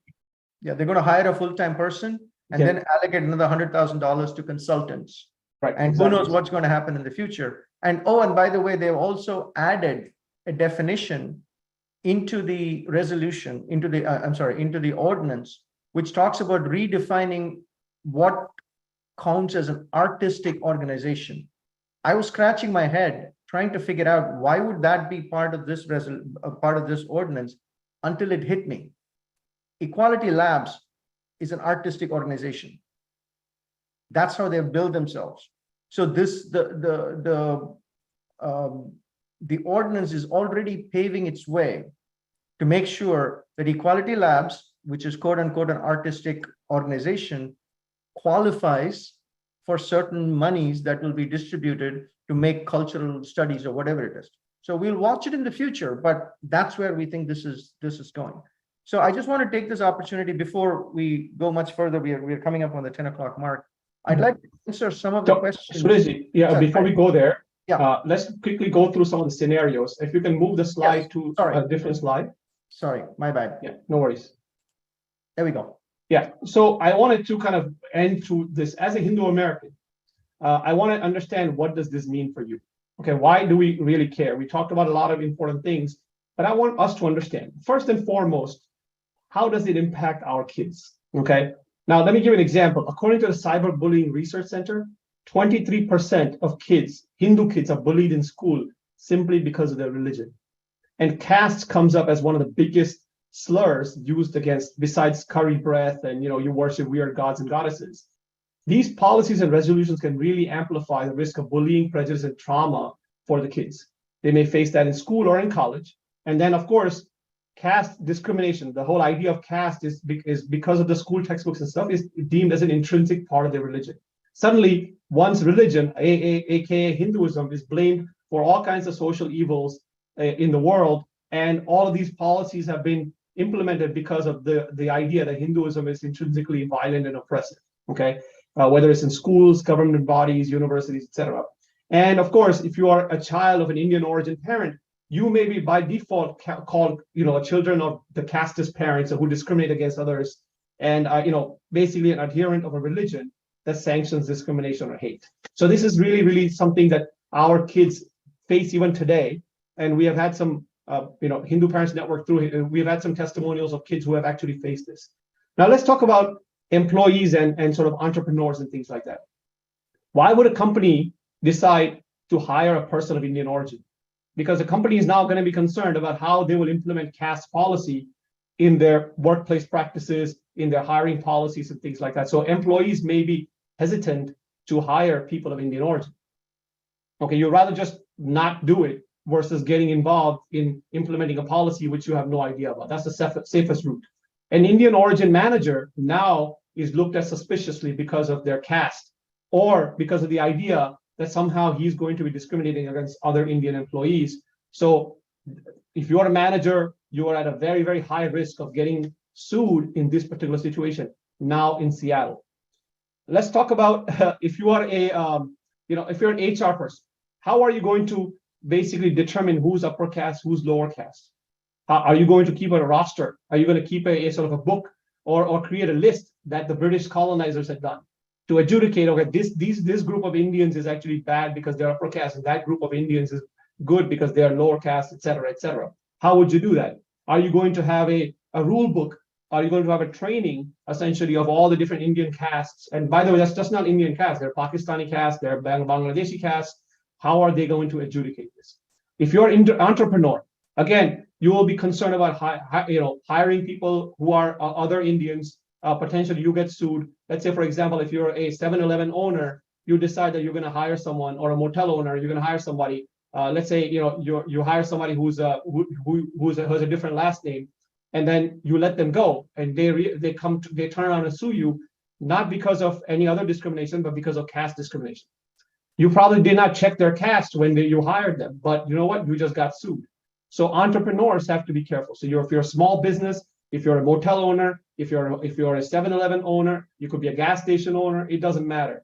C: Yeah, they're going to hire a full-time person and then allocate another $100,000 to consultants.
B: Right.
C: And who knows what's going to happen in the future? And oh, and by the way, they've also added a definition into the resolution, into the ordinance, which talks about redefining what counts as an artistic organization. I was scratching my head trying to figure out why would that be part of this ordinance until it hit me. Equality Labs is an artistic organization. That's how they've built themselves. So this the ordinance is already paving its way to make sure that Equality Labs, which is quote unquote an artistic organization, qualifies for certain monies that will be distributed to make cultural studies or whatever it is. So we'll watch it in the future, but that's where we think this is going. So I just want to take this opportunity before we go much further. We are coming up on the 10 o'clock mark. I'd like to answer some of the questions.
B: Surajji, before we go there, let's quickly go through some of the scenarios. If you can move the slide to a different slide.
C: Sorry, my bad.
B: Yeah, no worries.
C: There we go.
B: Yeah, so I wanted to kind of end through this as a Hindu American. I want to understand, what does this mean for you? Okay, why do we really care? We talked about a lot of important things, but I want us to understand, first and foremost, how does it impact our kids? Okay, now let me give you an example. According to the Cyberbullying Research Center, 23% of kids, Hindu kids, are bullied in school simply because of their religion. And caste comes up as one of the biggest slurs used against, besides curry breath and you worship weird gods and goddesses. These policies and resolutions can really amplify the risk of bullying, prejudice, and trauma for the kids. They may face that in school or in college. And then, of course, caste discrimination, the whole idea of caste is because of the school textbooks and stuff, is deemed as an intrinsic part of their religion. Suddenly, one's religion, aka Hinduism, is blamed for all kinds of social evils in the world. And all of these policies have been implemented because of the idea that Hinduism is intrinsically violent and oppressive, okay? Whether it's in schools, government bodies, universities, etc. And of course, if you are a child of an Indian origin parent, you may be by default called, children of the casteist parents who discriminate against others, and basically an adherent of a religion that sanctions discrimination or hate. So this is really, really something that our kids face even today, and we have had some Hindu Parents Network we've had some testimonials of kids who have actually faced this. Now let's talk about employees and sort of entrepreneurs and things like that. Why would a company decide to hire a person of Indian origin? Because the company is now going to be concerned about how they will implement caste policy in their workplace practices, in their hiring policies and things like that. So employees may be hesitant to hire people of Indian origin. Okay, you'd rather just not do it versus getting involved in implementing a policy which you have no idea about. That's the safest route. An Indian origin manager now is looked at suspiciously because of their caste or because of the idea that somehow he's going to be discriminating against other Indian employees. So if you're a manager, you are at a very, very high risk of getting sued in this particular situation now in Seattle. Let's talk about if you are if you're an HR person, how are you going to basically determine who's upper caste, who's lower caste? Are you going to keep a roster? Are you going to keep a sort of a book or create a list that the British colonizers had done to adjudicate, okay, this group of Indians is actually bad because they're upper caste, and that group of Indians is good because they are lower caste, et cetera, et cetera. How would you do that? Are you going to have a rule book? Are you going to have a training essentially of all the different Indian castes? And by the way, that's just not Indian castes. They're Pakistani castes, they're Bangladeshi castes. How are they going to adjudicate this? If you're an entrepreneur, again, you will be concerned about hiring people who are other Indians. Potentially you get sued. Let's say, for example, if you're a 7-Eleven owner, you decide that you're going to hire someone, or a motel owner, you're going to hire somebody. Let's say you hire somebody who has a different last name, and then you let them go, and they turn around and sue you, not because of any other discrimination, but because of caste discrimination. You probably did not check their caste when you hired them, but you know what? You just got sued. So entrepreneurs have to be careful. So if you're a small business, if you're a motel owner, if you're a 7-Eleven owner, you could be a gas station owner, it doesn't matter.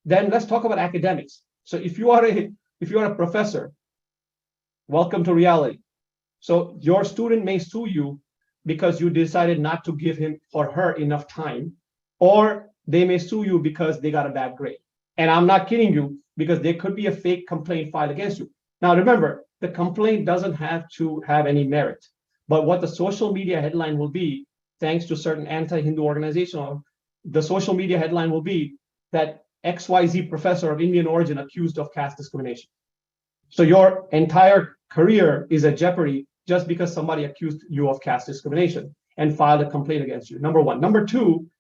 B: Then let's talk about academics. So if you are a professor, welcome to reality. So your student may sue you because you decided not to give him or her enough time, or they may sue you because they got a bad grade. And I'm not kidding you, because there could be a fake complaint filed against you. Now remember, the complaint doesn't have to have any merit, but what the social media headline will be, thanks to certain anti-Hindu organization, the social media headline will be that XYZ professor of Indian origin accused of caste discrimination. So your entire career is at jeopardy just because somebody accused you of caste discrimination and filed a complaint against you. Number one. Number two,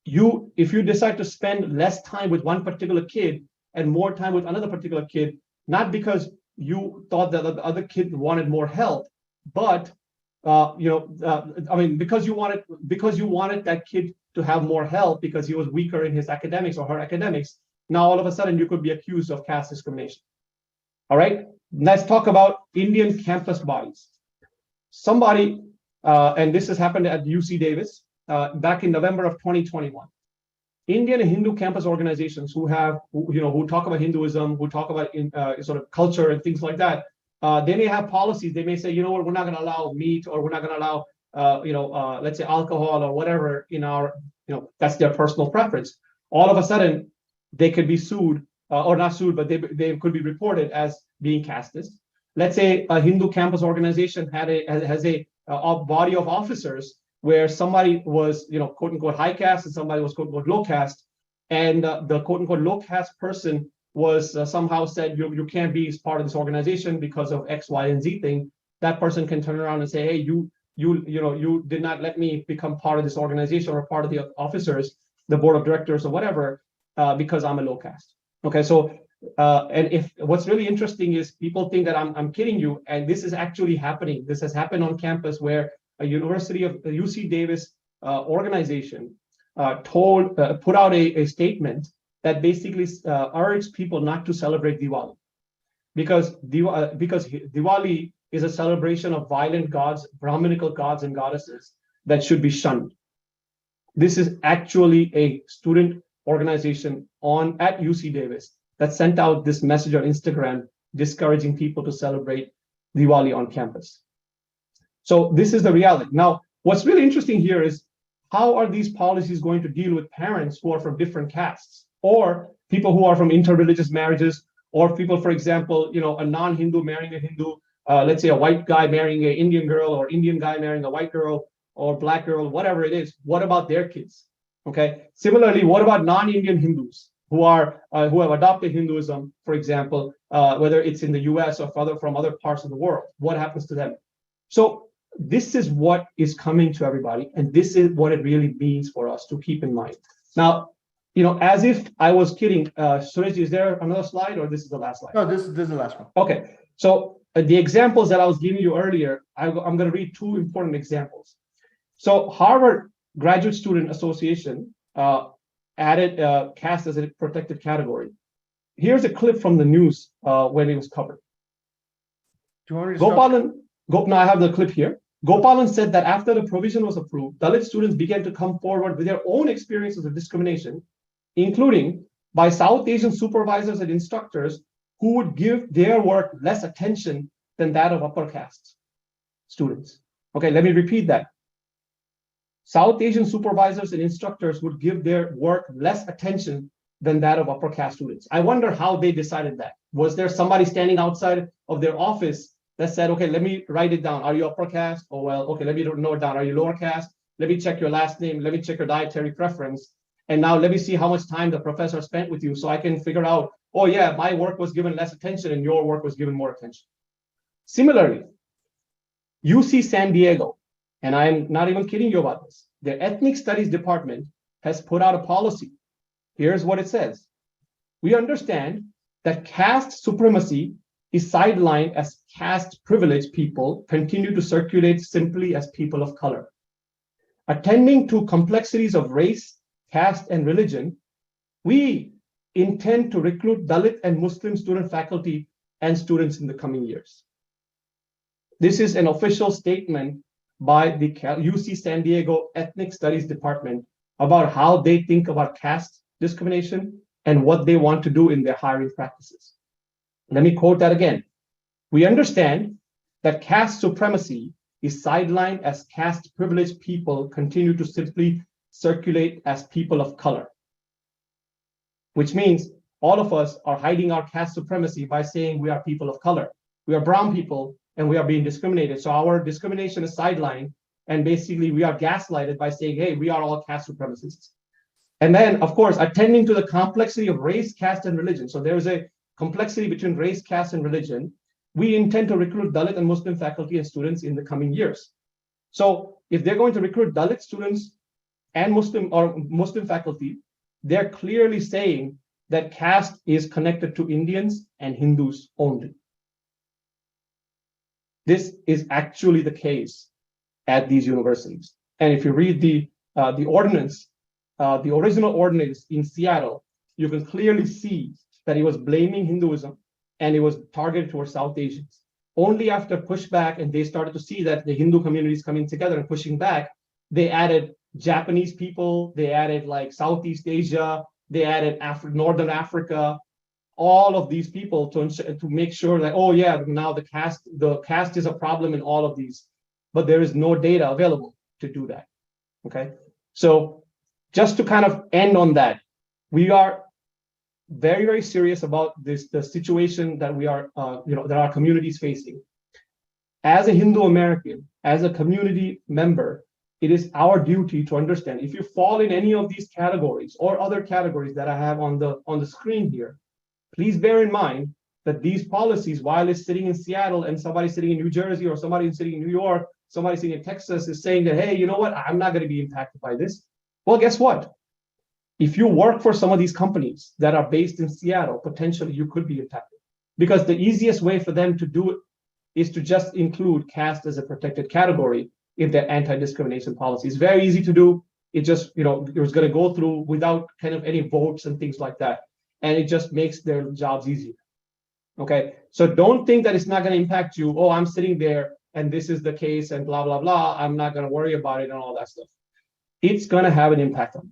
B: if you decide to spend less time with one particular kid and more time with another particular kid, not because you thought that the other kid wanted more help, but because you wanted that kid to have more help because he was weaker in his academics or her academics, now all of a sudden you could be accused of caste discrimination. All right, let's talk about Indian campus bodies. Somebody, and this has happened at UC Davis back in November of 2021. Indian and Hindu campus organizations who talk about Hinduism, who talk about sort of culture and things like that, they may have policies. They may say, you know what, we're not going to allow meat, or we're not going to allow, let's say, alcohol or whatever in our, that's their personal preference. All of a sudden, they could be sued, or not sued, but they could be reported as being casteist. Let's say a Hindu campus organization has a body of officers where somebody was, quote unquote, high caste and somebody was, quote unquote, low caste. And the quote unquote low caste person was somehow said, you can't be part of this organization because of X, Y, and Z thing. That person can turn around and say, hey, you did not let me become part of this organization or part of the officers, the board of directors or whatever, because I'm a low caste. Okay, so and if what's really interesting is people think that I'm kidding you, and this is actually happening. This has happened on campus where a University of UC Davis organization put out a statement that basically urged people not to celebrate Diwali because Diwali is a celebration of violent gods, Brahminical gods and goddesses that should be shunned. This is actually a student organization at UC Davis that sent out this message on Instagram discouraging people to celebrate Diwali on campus. So this is the reality. Now, what's really interesting here is how are these policies going to deal with parents who are from different castes, or people who are from interreligious marriages, or people, for example, a non-Hindu marrying a Hindu, let's say a white guy marrying an Indian girl, or Indian guy marrying a white girl, or black girl, whatever it is. What about their kids? Okay. Similarly, what about non-Indian Hindus who have adopted Hinduism, for example, whether it's in the US or from other parts of the world? What happens to them? So this is what is coming to everybody, and this is what it really means for us to keep in mind. Now, as if I was kidding, Suresh, is there another slide or this is the last slide?
C: No, this is the last one.
B: Okay, so the examples that I was giving you earlier, I'm going to read two important examples. So Harvard Graduate Student Association added caste as a protected category. Here's a clip from the news when it was covered.
C: Do you want to
B: Gopalan, I have the clip here. Gopalan said that after the provision was approved, Dalit students began to come forward with their own experiences of discrimination, including by South Asian supervisors and instructors who would give their work less attention than that of upper caste students. Okay, let me repeat that. South Asian supervisors and instructors would give their work less attention than that of upper caste students. I wonder how they decided that. Was there somebody standing outside of their office that said, okay, let me write it down. Are you upper caste? Oh, well, okay, let me note it down. Are you lower caste? Let me check your last name. Let me check your dietary preference. And now let me see how much time the professor spent with you so I can figure out, oh yeah, my work was given less attention and your work was given more attention. Similarly, UC San Diego, and I'm not even kidding you about this, their ethnic studies department has put out a policy. Here's what it says. We understand that caste supremacy is sidelined as caste privileged people continue to circulate simply as people of color. Attending to complexities of race, caste, and religion, we intend to recruit Dalit and Muslim student faculty and students in the coming years. This is an official statement by the UC San Diego Ethnic Studies Department about how they think about caste discrimination and what they want to do in their hiring practices. Let me quote that again. We understand that caste supremacy is sidelined as caste privileged people continue to simply circulate as people of color, which means all of us are hiding our caste supremacy by saying we are people of color. We are brown people and we are being discriminated. So our discrimination is sidelined and basically we are gaslighted by saying, hey, we are all caste supremacists. And then, of course, attending to the complexity of race, caste, and religion. So there is a complexity between race, caste, and religion. We intend to recruit Dalit and Muslim faculty and students in the coming years. So if they're going to recruit Dalit students and Muslim faculty, they're clearly saying that caste is connected to Indians and Hindus only. This is actually the case at these universities. And if you read the ordinance, the original ordinance in Seattle, you can clearly see that it was blaming Hinduism and it was targeted towards South Asians. Only after pushback and they started to see that the Hindu communities coming together and pushing back, they added Japanese people, they added like Southeast Asia, they added Northern Africa, all of these people to make sure that, oh yeah, now the caste is a problem in all of these, but there is no data available to do that, okay? So just to kind of end on that, we are very, very serious about the situation that we are, that our community is facing. As a Hindu American, as a community member, it is our duty to understand if you fall in any of these categories or other categories that I have on the screen here, please bear in mind that these policies, while it's sitting in Seattle and somebody sitting in New Jersey or somebody sitting in New York, somebody sitting in Texas is saying that, hey, you know what, I'm not going to be impacted by this. Well, guess what? If you work for some of these companies that are based in Seattle, potentially you could be impacted, because the easiest way for them to do it is to just include caste as a protected category in their anti-discrimination policy. It's very easy to do. It just, it was going to go through without kind of any votes and things like that. And it just makes their jobs easier. Okay, so don't think that it's not going to impact you. Oh, I'm sitting there and this is the case and blah, blah, blah. I'm not going to worry about it and all that stuff. It's going to have an impact on you.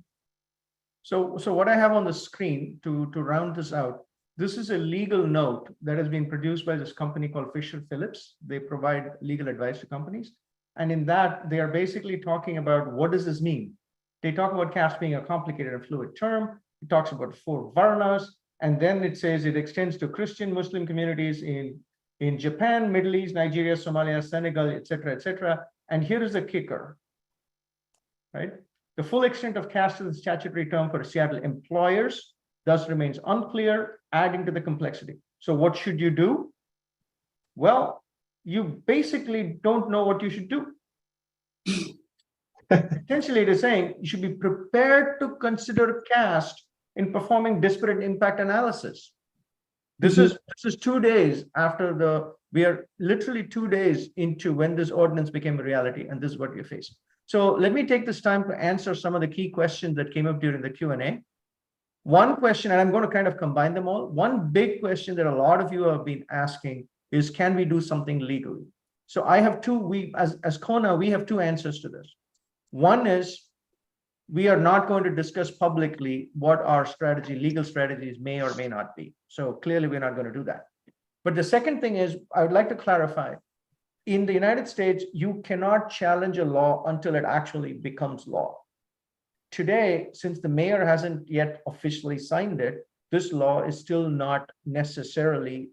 C: So what I have on the screen to round this out, this is a legal note that has been produced by this company called Fisher Phillips. They provide legal advice to companies. And in that, they are basically talking about what does this mean? They talk about caste being a complicated and fluid term. It talks about 4 varnas. And then it says it extends to Christian Muslim communities in Japan, Middle East, Nigeria, Somalia, Senegal, et cetera, et cetera. And here is the kicker, right? The full extent of caste as a statutory term for Seattle employers thus remains unclear, adding to the complexity. So what should you do? Well, you basically don't know what you should do. Essentially, it is saying you should be prepared to consider caste in performing disparate impact analysis. This is 2 days after we are literally 2 days into when this ordinance became a reality, and this is what we face. So let me take this time to answer some of the key questions that came up during the Q&A. One question, and I'm going to kind of combine them all. One big question that a lot of you have been asking is, can we do something legally? So I have as CoHNA, we have two answers to this. One is, we are not going to discuss publicly what our legal strategies may or may not be. So clearly we're not going to do that. But the second thing is, I would like to clarify, in the United States, you cannot challenge a law until it actually becomes law. Today, since the mayor hasn't yet officially signed it, this law is still not necessarily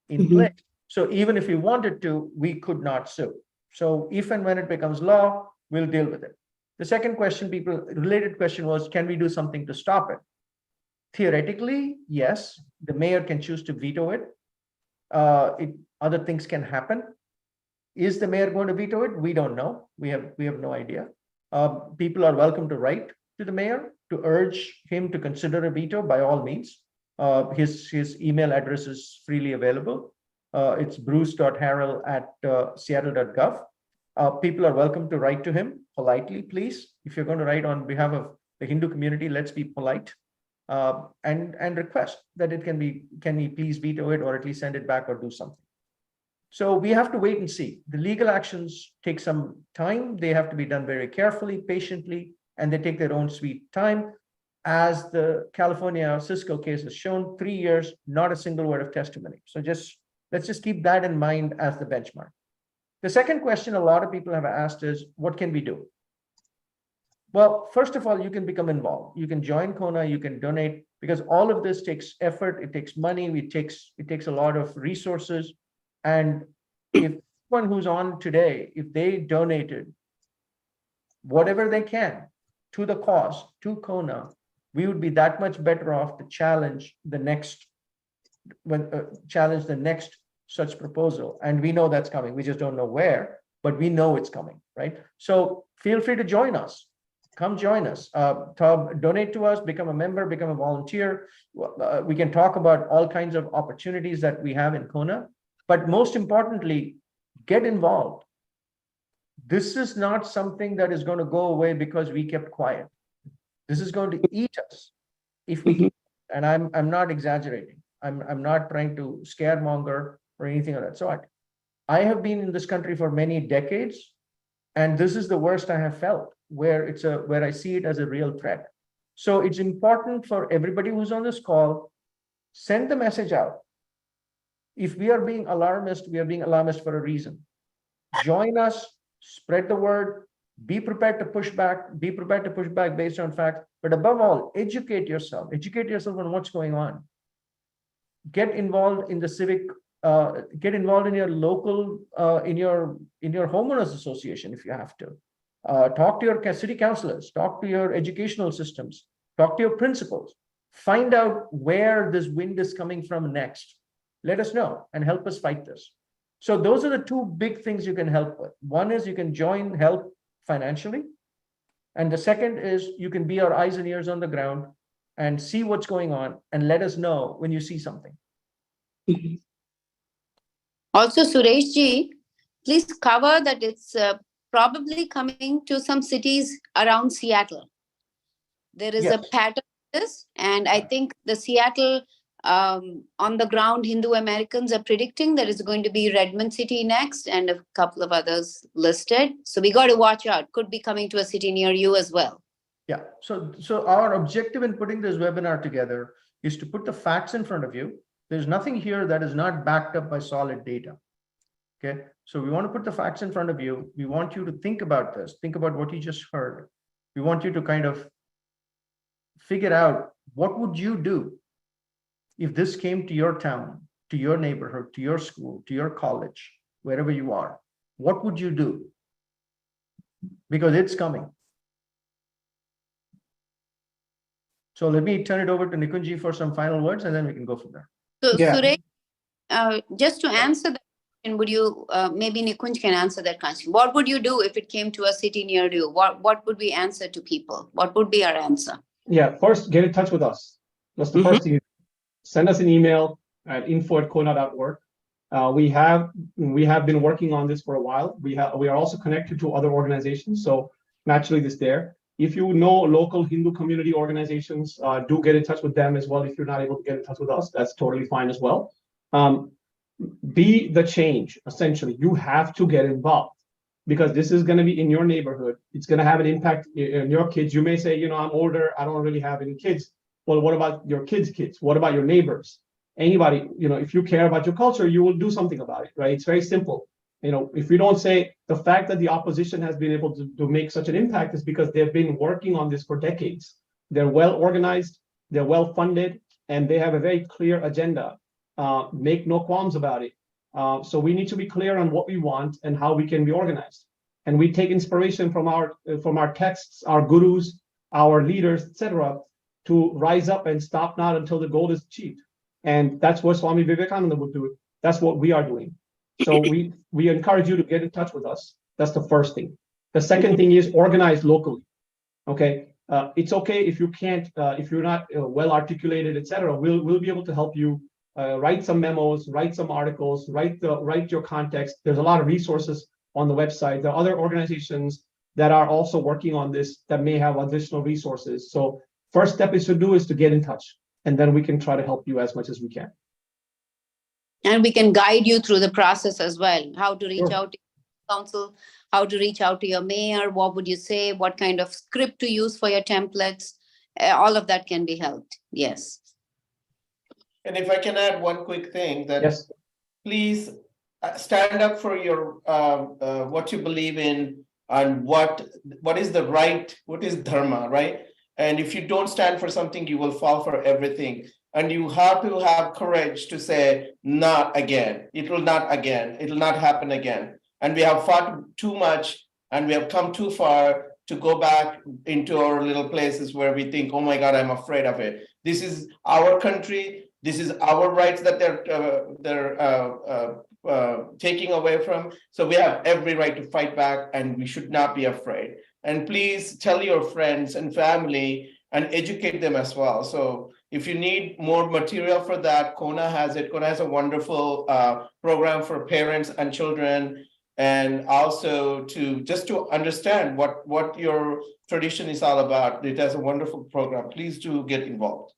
C: in place. So even if we wanted to, we could not sue. So if and when it becomes law, we'll deal with it. The second question, related question was, can we do something to stop it? Theoretically, yes, the mayor can choose to veto it. Other things can happen. Is the mayor going to veto it? We don't know. We have no idea. People are welcome to write to the mayor to urge him to consider a veto by all means. His email address is freely available. It's bruce.harrell@seattle.gov. People are welcome to write to him politely, please. If you're going to write on behalf of the Hindu community, let's be polite and request that it can he please veto it, or at least send it back or do something. So we have to wait and see. The legal actions take some time. They have to be done very carefully, patiently, and they take their own sweet time. As the California Cisco case has shown, 3 years, not a single word of testimony. So let's just keep that in mind as the benchmark. The second question a lot of people have asked is, what can we do? Well, first of all, you can become involved. You can join CoHNA, you can donate, because all of this takes effort, it takes money, it takes a lot of resources. And if someone who's on today, if they donated whatever they can to the cause, to CoHNA, we would be that much better off to challenge the next such proposal. And we know that's coming. We just don't know where, but we know it's coming, right? So feel free to join us. Come join us. Donate to us, become a member, become a volunteer. We can talk about all kinds of opportunities that we have in CoHNA. But most importantly, get involved. This is not something that is going to go away because we kept quiet. This is going to eat us if we keep, and I'm not exaggerating. I'm not trying to scaremonger or anything of that sort. I have been in this country for many decades, and this is the worst I have felt, where I see it as a real threat. So it's important for everybody who's on this call, send the message out. If we are being alarmist, we are being alarmist for a reason. Join us, spread the word, be prepared to push back based on facts, but above all, educate yourself on what's going on. Get involved in the civic, get involved in your local, in your homeowners association if you have to. Talk to your city councilors, talk to your educational systems, talk to your principals, find out where this wind is coming from next. Let us know and help us fight this. So those are the two big things you can help with. One is you can help financially. And the second is you can be our eyes and ears on the ground and see what's going on and let us know when you see something.
D: Also, Suresh ji, please cover that it's probably coming to some cities around Seattle. There is a pattern to this, and I think the Seattle on the ground Hindu Americans are predicting there is going to be Redmond City next and a couple of others listed. So we got to watch out. Could be coming to a city near you as well.
C: Yeah. So our objective in putting this webinar together is to put the facts in front of you. There's nothing here that is not backed up by solid data. Okay. So we want to put the facts in front of you. We want you to think about this. Think about what you just heard. We want you to kind of figure out, what would you do if this came to your town, to your neighborhood, to your school, to your college, wherever you are? What would you do? Because it's coming. So let me turn it over to Nikunji for some final words, and then we can go from there.
D: So Suresh, just to answer that question, would you, maybe Nikunj can answer that question. What would you do if it came to a city near you? What would we answer to people? What would be our answer?
B: Yeah, first get in touch with us. That's the first thing. Send us an email at info@CoHNA.org. We have been working on this for a while. We are also connected to other organizations, so naturally this there. If you know local Hindu community organizations, do get in touch with them as well. If you're not able to get in touch with us, that's totally fine as well. Be the change, essentially. You have to get involved because this is going to be in your neighborhood. It's going to have an impact on your kids. You may say, you know, I'm older, I don't really have any kids. Well, what about your kids' kids? What about your neighbors? Anybody, you know, if you care about your culture, you will do something about it, right? It's very simple. You know, if we don't say the fact that the opposition has been able to make such an impact is because they've been working on this for decades. They're well organized, they're well funded, and they have a very clear agenda. Make no qualms about it. So we need to be clear on what we want and how we can be organized. And we take inspiration from our texts, our gurus, our leaders, etc., to rise up and stop not until the goal is achieved. And that's what Swami Vivekananda would do. That's what we are doing. So we encourage you to get in touch with us. That's the first thing. The second thing is organize locally. Okay, it's okay if you can't, if you're not well articulated, etc. We'll be able to help you write some memos, write some articles, write your context. There's a lot of resources on the website. There are other organizations that are also working on this that may have additional resources. So first step is to get in touch, and then we can try to help you as much as we can.
D: And we can guide you through the process as well, how to reach out to council, how to reach out to your mayor, what would you say, what kind of script to use for your templates, all of that can be helped, yes.
A: And if I can add one quick thing, that
B: Yes.
A: please stand up for your what you believe in and what is the right, what is Dharma, right? And if you don't stand for something, you will fall for everything. And you have to have courage to say, not again. It will not again. It will not happen again. And we have fought too much and we have come too far to go back into our little places where we think, oh my God, I'm afraid of it. This is our country. This is our rights that they're taking away from. So we have every right to fight back and we should not be afraid. And please tell your friends and family and educate them as well. So if you need more material for that, CoHNA has it. CoHNA has a wonderful program for parents and children, and also to understand what your tradition is all about. It has a wonderful program. Please do get involved.